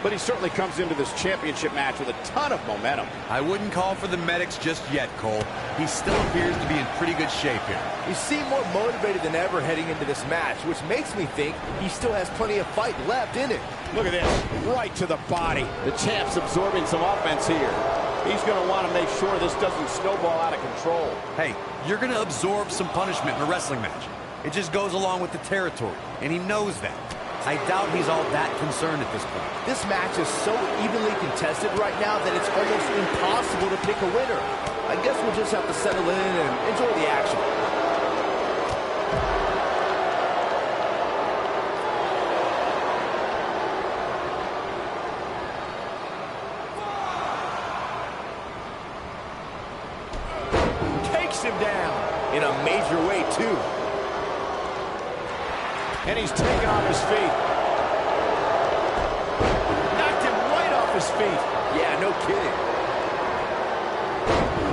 But he certainly comes into this championship match with a ton of momentum. I wouldn't call for the medics just yet, Cole. He still appears to be in pretty good shape here. He seemed more motivated than ever heading into this match, which makes me think he still has plenty of fight left in it. Look at this, right to the body. The champ's absorbing some offense here. He's going to want to make sure this doesn't snowball out of control. Hey, you're going to absorb some punishment in a wrestling match. It just goes along with the territory, and he knows that. I doubt he's all that concerned at this point. This match is so evenly contested right now that it's almost impossible to pick a winner. I guess we'll just have to settle in and enjoy the action. Takes him down. In a major way, too. And he's taken off his feet. Knocked him right off his feet. Yeah, no kidding.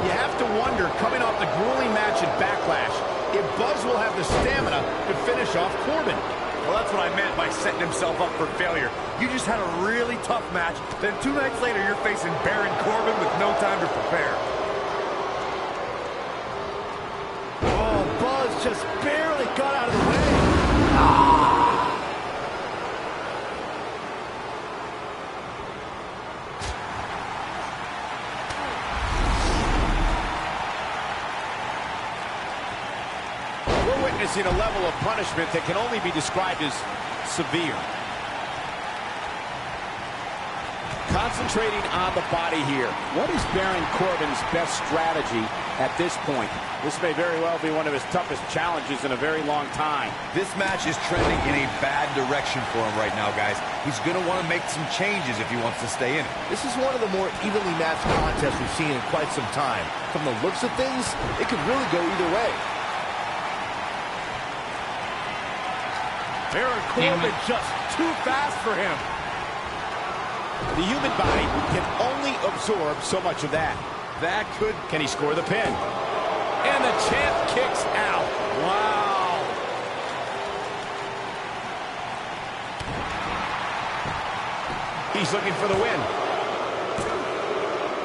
You have to wonder, coming off the grueling match at Backlash, if Buzz will have the stamina to finish off Corbin. Well, that's what I meant by setting himself up for failure. You just had a really tough match, then 2 nights later you're facing Baron Corbin with no time to prepare. Oh, Buzz just barely got out of the way. We're witnessing a level of punishment that can only be described as severe. concentrating on the body here. What is Baron Corbin's best strategy at this point? This may very well be one of his toughest challenges in a very long time. This match is trending in a bad direction for him right now, guys. He's going to want to make some changes if he wants to stay in it. This is one of the more evenly matched contests we've seen in quite some time. From the looks of things, it could really go either way. Baron Corbin just too fast for him. The human body can only absorb so much of that. Can he score the pin? And the champ kicks out. Wow. He's looking for the win.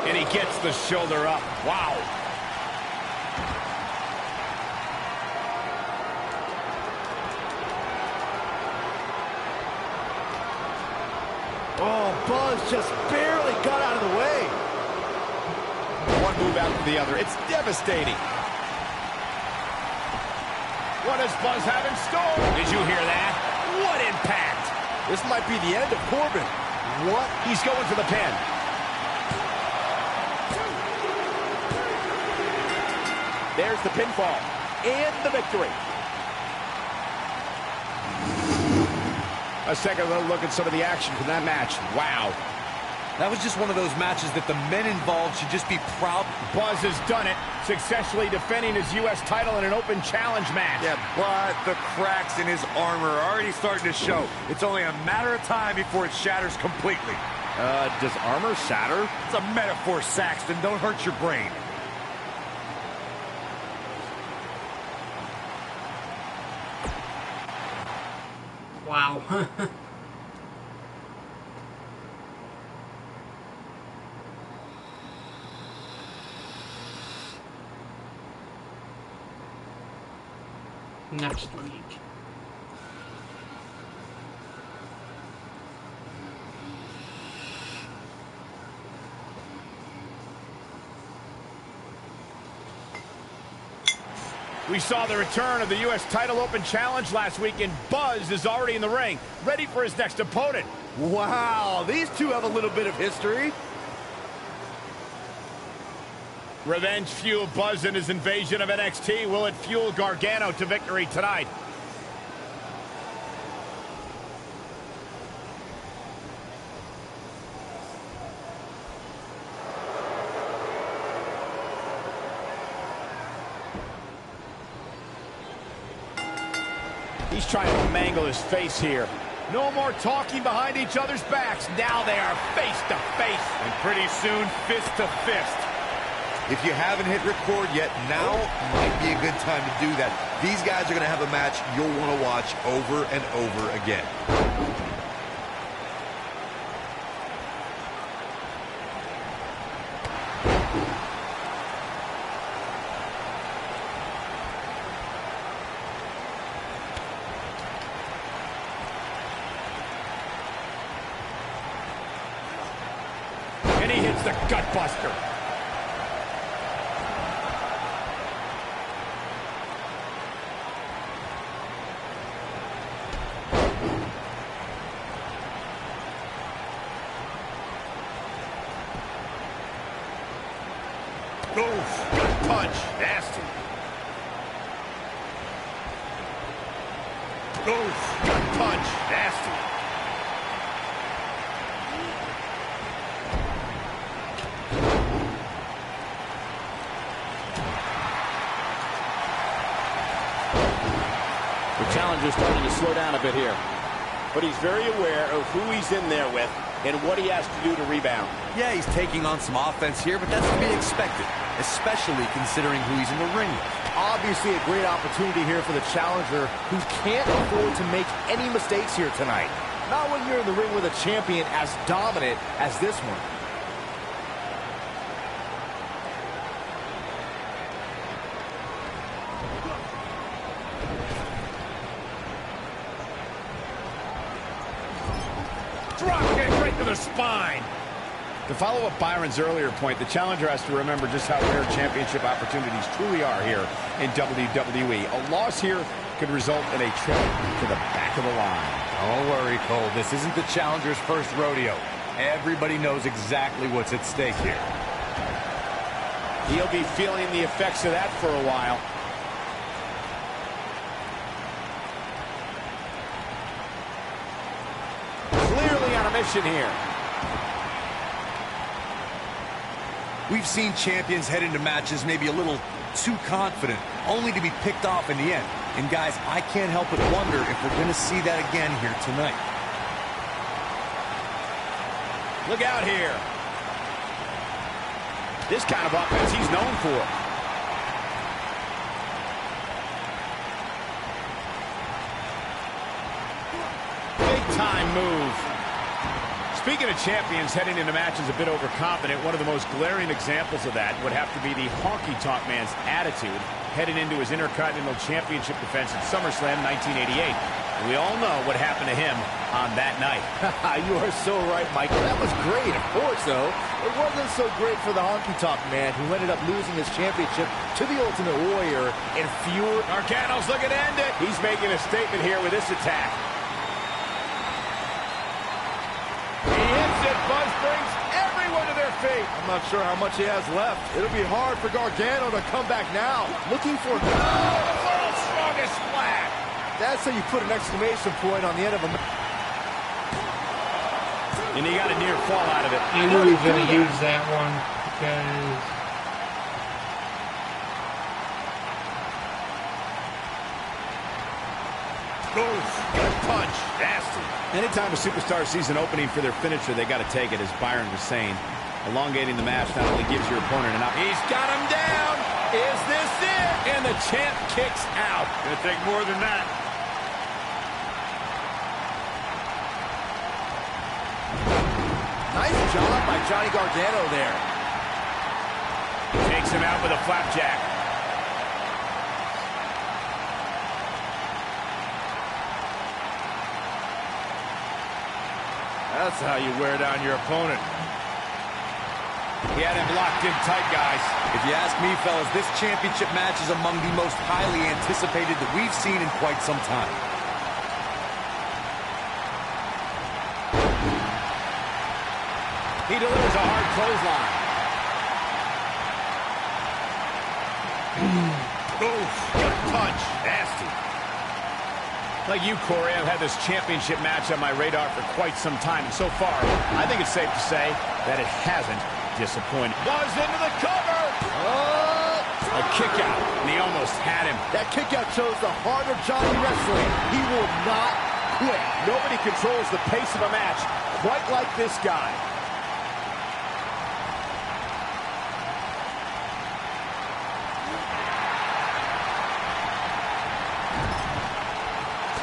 And he gets the shoulder up. Wow. Oh, Buzz just barely got out of the way. One move after the other. It's devastating. What does Buzz have in store? Did you hear that? What impact? This might be the end of Corbin. What? He's going for the pin. There's the pinfall and the victory. A second look at some of the action from that match. Wow. That was just one of those matches that the men involved should just be proud. Buzz has done it, successfully defending his U.S. title in an open challenge match. Yeah, but the cracks in his armor are already starting to show. It's only a matter of time before it shatters completely. Does armor shatter? It's a metaphor, Saxton. Don't hurt your brain. Wow. Next week. We saw the return of the U.S. title open challenge last week, and Buzz is already in the ring, ready for his next opponent. Wow, these two have a little bit of history. Revenge fueled Buzz in his invasion of NXT. Will it fuel Gargano to victory tonight? He's trying to mangle his face here. No more talking behind each other's backs. Now they are face to face. And pretty soon, fist to fist. If you haven't hit record yet, now might be a good time to do that. These guys are going to have a match you'll want to watch over and over again. And he hits the gut buster. Oof, gut punch, nasty. Oof, gut punch, nasty. The challenger's starting to slow down a bit here, but he's very aware of who he's in there with and what he has to do to rebound. Yeah, he's taking on some offense here, but that's to be expected, especially considering who he's in the ring with. Obviously a great opportunity here for the challenger, who can't afford to make any mistakes here tonight. Not when you're in the ring with a champion as dominant as this one. Drop kick right to the spine. To follow up Byron's earlier point, the challenger has to remember just how rare championship opportunities truly are here in WWE. A loss here could result in a trip to the back of the line. Don't worry, Cole. This isn't the challenger's first rodeo. Everybody knows exactly what's at stake here. He'll be feeling the effects of that for a while. Clearly on a mission here. We've seen champions head into matches maybe a little too confident, only to be picked off in the end. And guys, I can't help but wonder if we're going to see that again here tonight. Look out here. This kind of offense he's known for. Big time move. Speaking of champions heading into matches a bit overconfident, one of the most glaring examples of that would have to be the honky-tonk man's attitude heading into his Intercontinental Championship defense at SummerSlam 1988. And we all know what happened to him on that night. You are so right, Michael. That was great. Of course, though, it wasn't so great for the honky-tonk man who ended up losing his championship to the Ultimate Warrior in fewer... Gargano's looking to end it. He's making a statement here with this attack. He hits it. Buzz brings everyone to their feet. I'm not sure how much he has left. It'll be hard for Gargano to come back now. Looking for... World's strongest splash. That's how you put an exclamation point on the end of a... And he got a near fall out of it. I knew he was going to use that one because... Good punch. Nasty. Anytime a superstar sees an opening for their finisher, they got to take it, as Byron was saying. Elongating the match not only gives your opponent an opportunity. He's got him down. Is this it? And the champ kicks out. Gonna take more than that. Nice job by Johnny Gargano there. Takes him out with a flapjack. That's how you wear down your opponent. He had him locked in tight, guys. If you ask me, fellas, this championship match is among the most highly anticipated that we've seen in quite some time. He delivers a hard clothesline. Oof, good punch. Nasty. Like you, Corey, I've had this championship match on my radar for quite some time. And so far, I think it's safe to say that it hasn't disappointed. Buzz into the cover. Oh, a kick out, and he almost had him. That kick out shows the heart of Johnny wrestling. He will not quit. Nobody controls the pace of a match quite like this guy.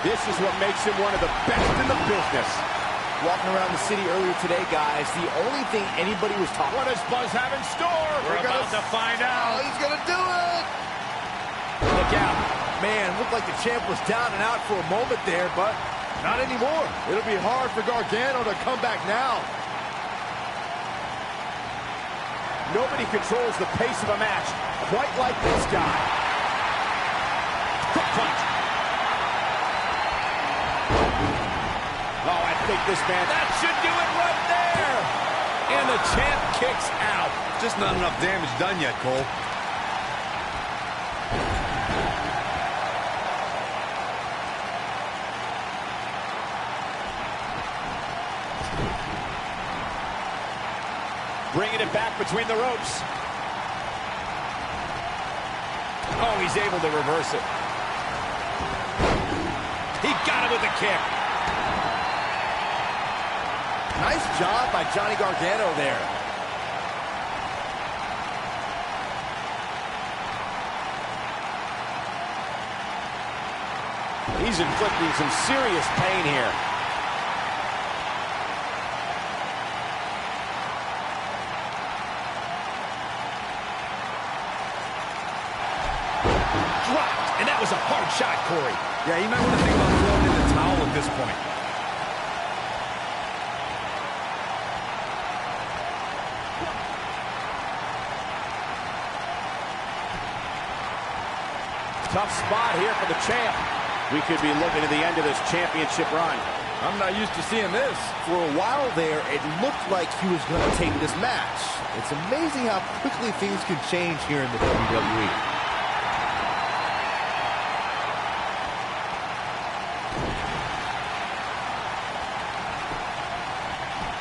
This is what makes him one of the best in the business. Walking around the city earlier today, guys, the only thing anybody was talking... What does Buzz have in store? We're about to find out. Oh, he's going to do it! Look out. Man, looked like the champ was down and out for a moment there, but not anymore. It'll be hard for Gargano to come back now. Nobody controls the pace of a match quite like this guy. Quick punch. Oh, I think this man... That should do it right there! And the champ kicks out. Just not enough damage done yet, Cole. Bringing it back between the ropes. Oh, he's able to reverse it. He got it with the kick. Nice job by Johnny Gargano there. He's inflicting some serious pain here. Dropped, and that was a hard shot, Corey. Yeah, you might want to think about throwing in the towel at this point. Tough spot here for the champ. We could be looking at the end of this championship run. I'm not used to seeing this. For a while there, it looked like he was going to take this match. It's amazing how quickly things can change here in the WWE.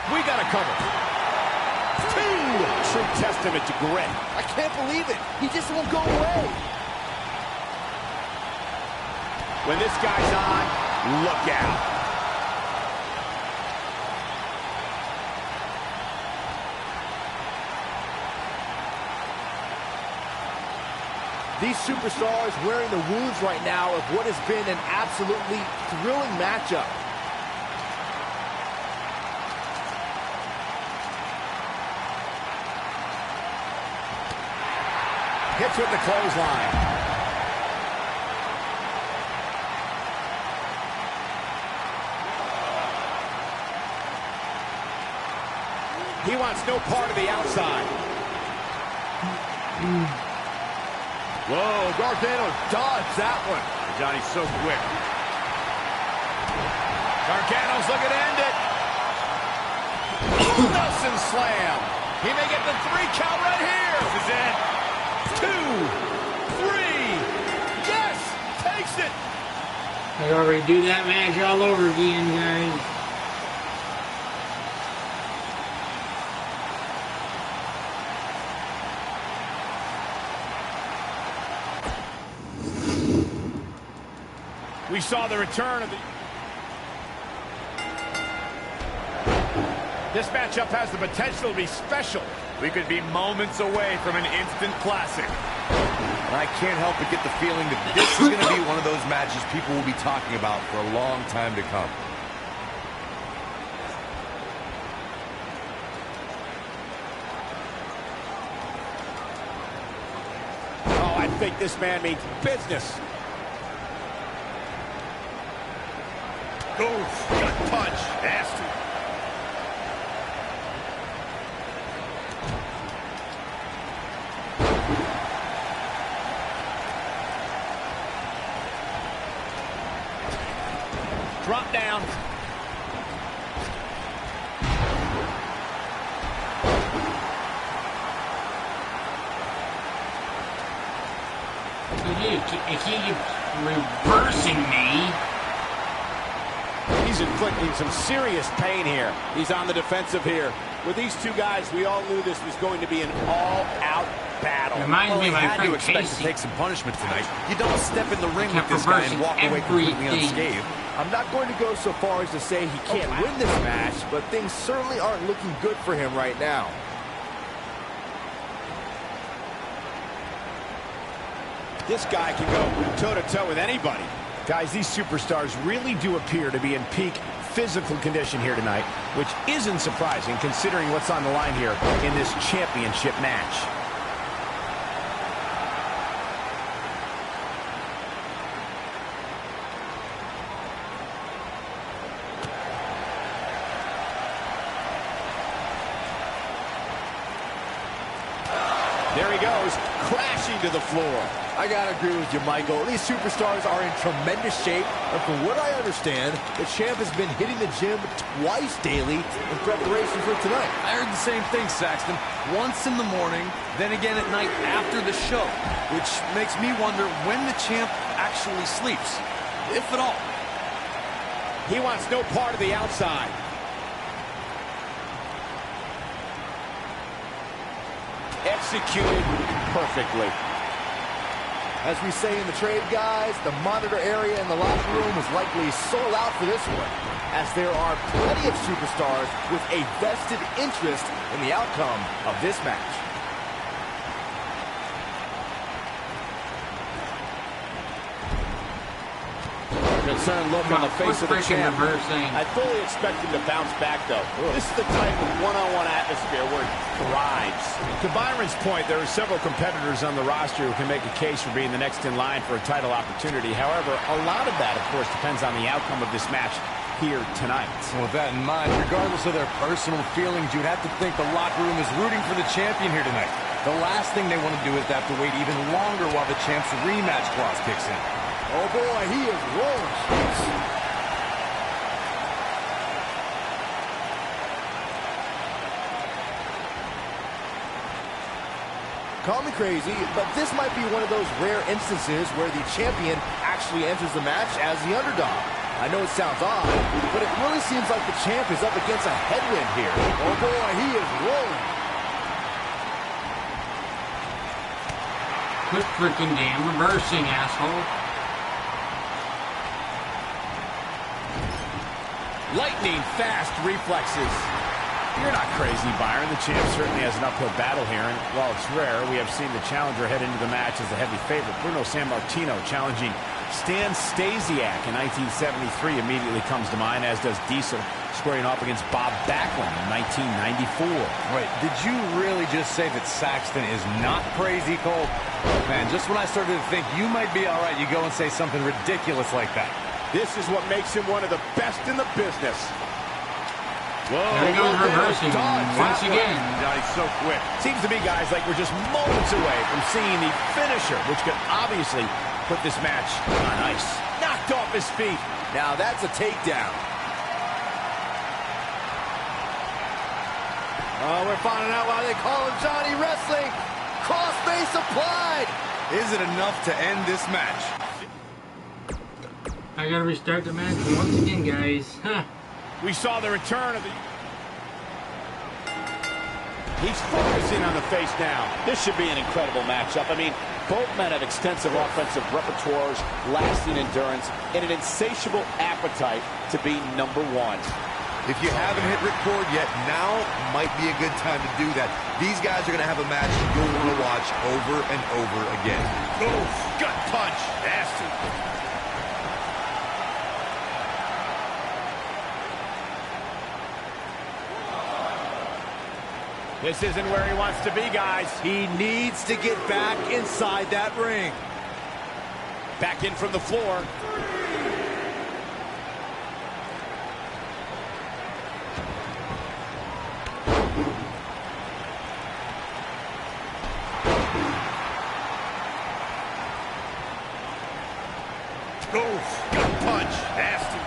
We got a cover. 2! True testament to grit. I can't believe it. He just won't go away. When this guy's on, look out. These superstars wearing the wounds right now of what has been an absolutely thrilling matchup. Hits with the clothesline. He wants no part of the outside. Whoa, Gargano dodged that one. Johnny's so quick. Gargano's looking to end it. Nelson slam. He may get the 3 count right here. This is it. 2, 3. Yes, takes it. I already do that match all over again, guys. We saw the return of the... This matchup has the potential to be special. We could be moments away from an instant classic. And I can't help but get the feeling that this is going to be one of those matches people will be talking about for a long time to come. Oh, I think this man means business. Oof, gut punch. Nasty. Drop down. It keeps reversing me. He's inflicting some serious pain here. He's on the defensive here. With these two guys, we all knew this was going to be an all-out battle. Reminds me of my friend expect Casey. to take some punishment tonight. You don't step in the ring with this guy and walk away completely unscathed. I'm not going to go so far as to say he can't win this match, but things certainly aren't looking good for him right now. This guy can go toe-to-toe with anybody. Guys, these superstars really do appear to be in peak physical condition here tonight, which isn't surprising considering what's on the line here in this championship match. There he goes, crashing to the floor. I gotta agree with you, Michael. These superstars are in tremendous shape, and from what I understand, the champ has been hitting the gym twice daily in preparation for tonight. I heard the same thing, Saxton. Once in the morning, then again at night after the show, which makes me wonder when the champ actually sleeps, if at all. He wants no part of the outside. Executed perfectly. As we say in the trade, guys, the monitor area in the locker room is likely sold out for this one, as there are plenty of superstars with a vested interest in the outcome of this match. Concerned look on the face of the champ. I fully expect him to bounce back, though. This is the type of one-on-one atmosphere where he thrives. To Byron's point, there are several competitors on the roster who can make a case for being the next in line for a title opportunity. However, a lot of that, of course, depends on the outcome of this match here tonight. So with that in mind, regardless of their personal feelings, you'd have to think the locker room is rooting for the champion here tonight. The last thing they want to do is have to wait even longer while the champ's rematch clause kicks in. Oh boy, he is rolling. call me crazy, but this might be one of those rare instances where the champion actually enters the match as the underdog. I know it sounds odd, but it really seems like the champ is up against a headwind here. Oh boy, he is rolling. Quit freaking damn reversing, asshole. Lightning fast reflexes. You're not crazy, Byron. The champ certainly has an uphill battle here, and while it's rare, we have seen the challenger head into the match as the heavy favorite. Bruno Sammartino challenging Stan Stasiak in 1973 immediately comes to mind, as does Diesel squaring off against Bob Backlund in 1994. Wait, did you really just say that Saxton is not crazy, Cole? Man, just when I started to think you might be all right, you go and say something ridiculous like that. This is what makes him one of the best in the business. Whoa, there he goes reversing once again. God, he's so quick. Seems to me, guys, like we're just moments away from seeing the finisher, which could obviously put this match on ice. Knocked off his feet. Now that's a takedown. Oh, we're finding out why they call him Johnny Wrestling. Crossface applied. Is it enough to end this match? I gotta restart the match once again, guys. Huh. We saw the return of the... He's focusing on the face now. This should be an incredible matchup. I mean, both men have extensive offensive repertoires, lasting endurance, and an insatiable appetite to be number one. If you haven't hit record yet, now might be a good time to do that. These guys are going to have a match you'll want to watch over and over again. Oof, gut punch. Nasty. This isn't where he wants to be, guys. He needs to get back inside that ring. Back in from the floor. Oof, gut punch. Nasty.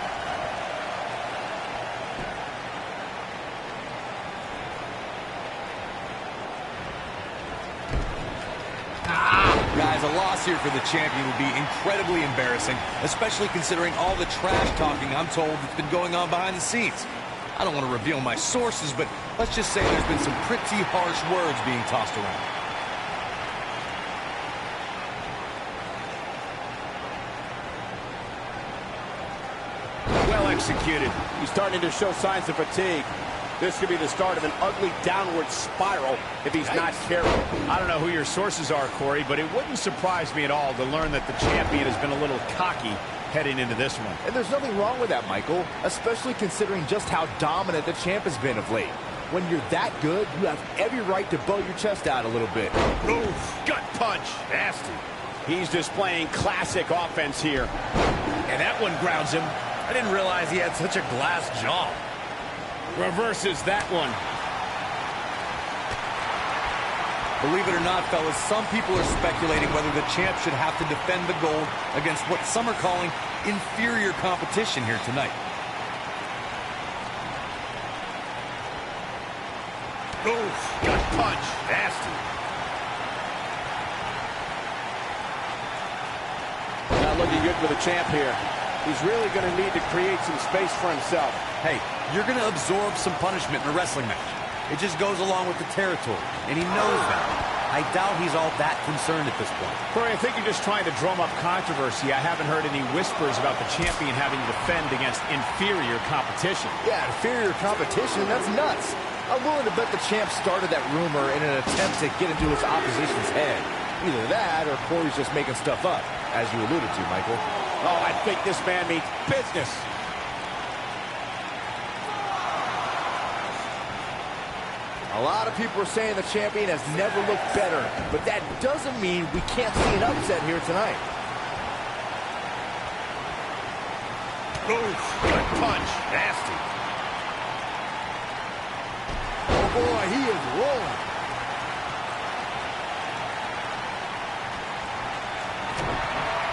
Guys, a loss here for the champion would be incredibly embarrassing, especially considering all the trash talking I'm told that's been going on behind the scenes. I don't want to reveal my sources, but let's just say there's been some pretty harsh words being tossed around. Well executed. He's starting to show signs of fatigue. This could be the start of an ugly downward spiral if he's not careful. I don't know who your sources are, Corey, but it wouldn't surprise me at all to learn that the champion has been a little cocky heading into this one. And there's nothing wrong with that, Michael, especially considering just how dominant the champ has been of late. When you're that good, you have every right to bow your chest out a little bit. Oof, gut punch. Nasty. He's displaying classic offense here. And that one grounds him. I didn't realize he had such a glass jaw. Reverses that one. Believe it or not, fellas, some people are speculating whether the champ should have to defend the gold against what some are calling inferior competition here tonight. Oof, gut punch. Nasty. Not looking good for the champ here. He's really going to need to create some space for himself. Hey, you're going to absorb some punishment in a wrestling match. It just goes along with the territory, and he knows that. I doubt he's all that concerned at this point. Corey, I think you're just trying to drum up controversy. I haven't heard any whispers about the champion having to defend against inferior competition. Yeah, inferior competition? That's nuts. I'm willing to bet the champ started that rumor in an attempt to get into his opposition's head. Either that, or Corey's just making stuff up, as you alluded to, Michael. Oh, I think this man means business. A lot of people are saying the champion has never looked better, but that doesn't mean we can't see an upset here tonight. Oof, gut punch. Nasty. Oh boy, he is rolling.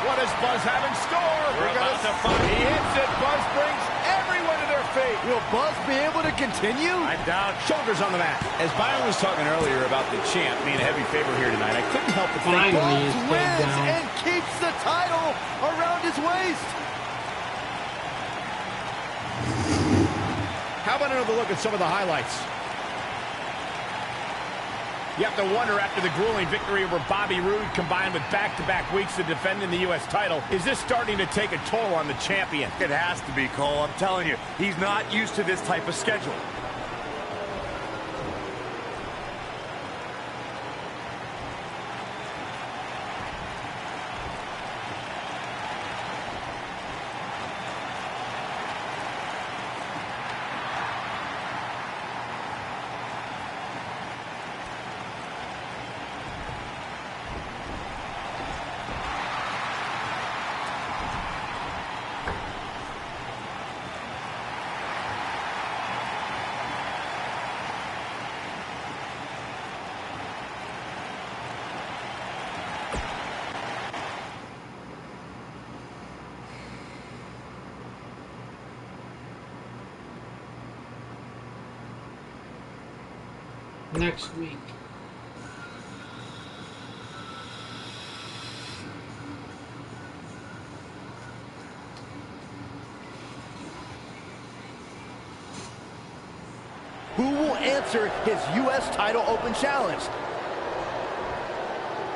What does Buzz have in store? We're about to find. He hits it. Buzz brings everyone to their fate. Will Buzz be able to continue? I doubt. Shoulders on the mat. As Byron was talking earlier about the champ being a heavy favorite here tonight, I couldn't help but think Buzz wins and keeps the title around his waist. How about another look at some of the highlights? You have to wonder, after the grueling victory over Bobby Roode, combined with back-to-back weeks of defending the U.S. title, is this starting to take a toll on the champion? It has to be, Cole. I'm telling you, he's not used to this type of schedule. Next week. Who will answer his U.S. title open challenge?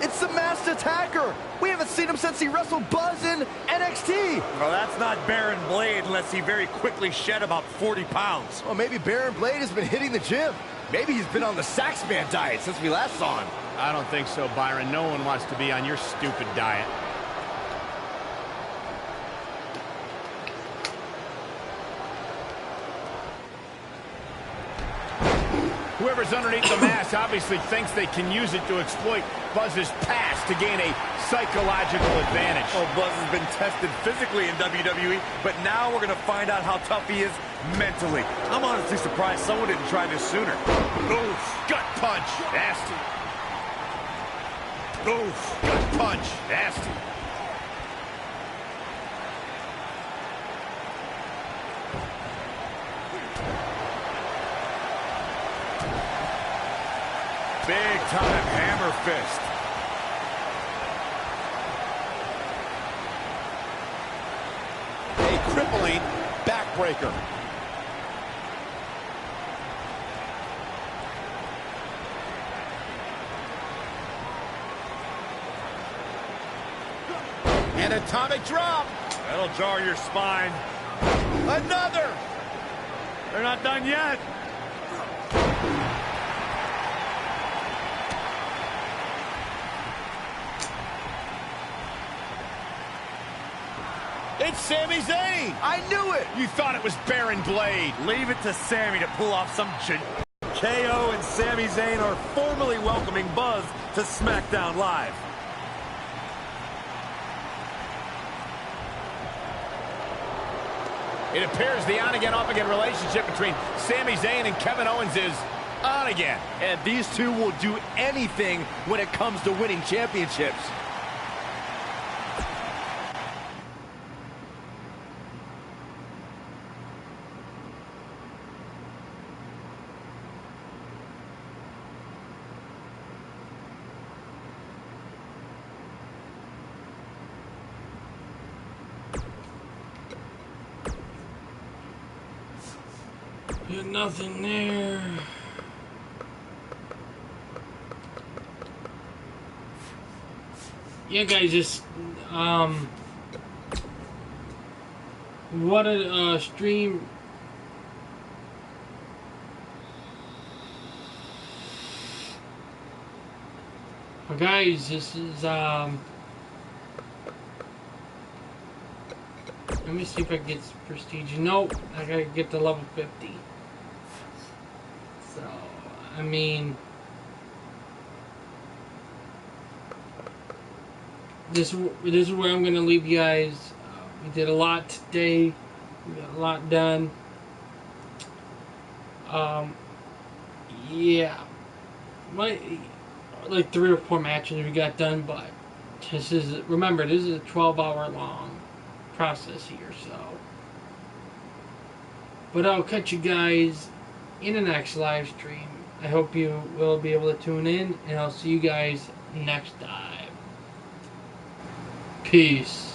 It's the Masked Attacker. We haven't seen him since he wrestled Buzz in NXT. Well, that's not Baron Blade unless he very quickly shed about 40 pounds. Well, maybe Baron Blade has been hitting the gym. Maybe he's been on the Saxman diet since we last saw him. I don't think so, Byron. No one wants to be on your stupid diet. Whoever's underneath the mask obviously thinks they can use it to exploit Buzz's past to gain a psychological advantage. Well, Buzz has been tested physically in WWE, but now we're going to find out how tough he is mentally. I'm honestly surprised someone didn't try this sooner. Oof, gut punch, nasty. Oof, gut punch, nasty. Big time hammer fist. A crippling backbreaker. An atomic drop. That'll jar your spine. Another. They're not done yet. It's Sami Zayn! I knew it! You thought it was Baron Blade. Leave it to Sami to pull off some KO, and Sami Zayn are formally welcoming Buzz to SmackDown Live. It appears the on-again, off-again relationship between Sami Zayn and Kevin Owens is on again. And these two will do anything when it comes to winning championships. Got nothing there. Yeah, guys, just what a stream. Well, guys, this is let me see if I can get prestige. Nope, I gotta get to level 50. So, I mean, this is where I'm gonna leave you guys. We did a lot today. We got a lot done. Yeah, like 3 or 4 matches we got done, but remember, this is a 12-hour long process here, so But I'll catch you guys in the next live stream. I hope you will be able to tune in, and I'll see you guys next time. Peace.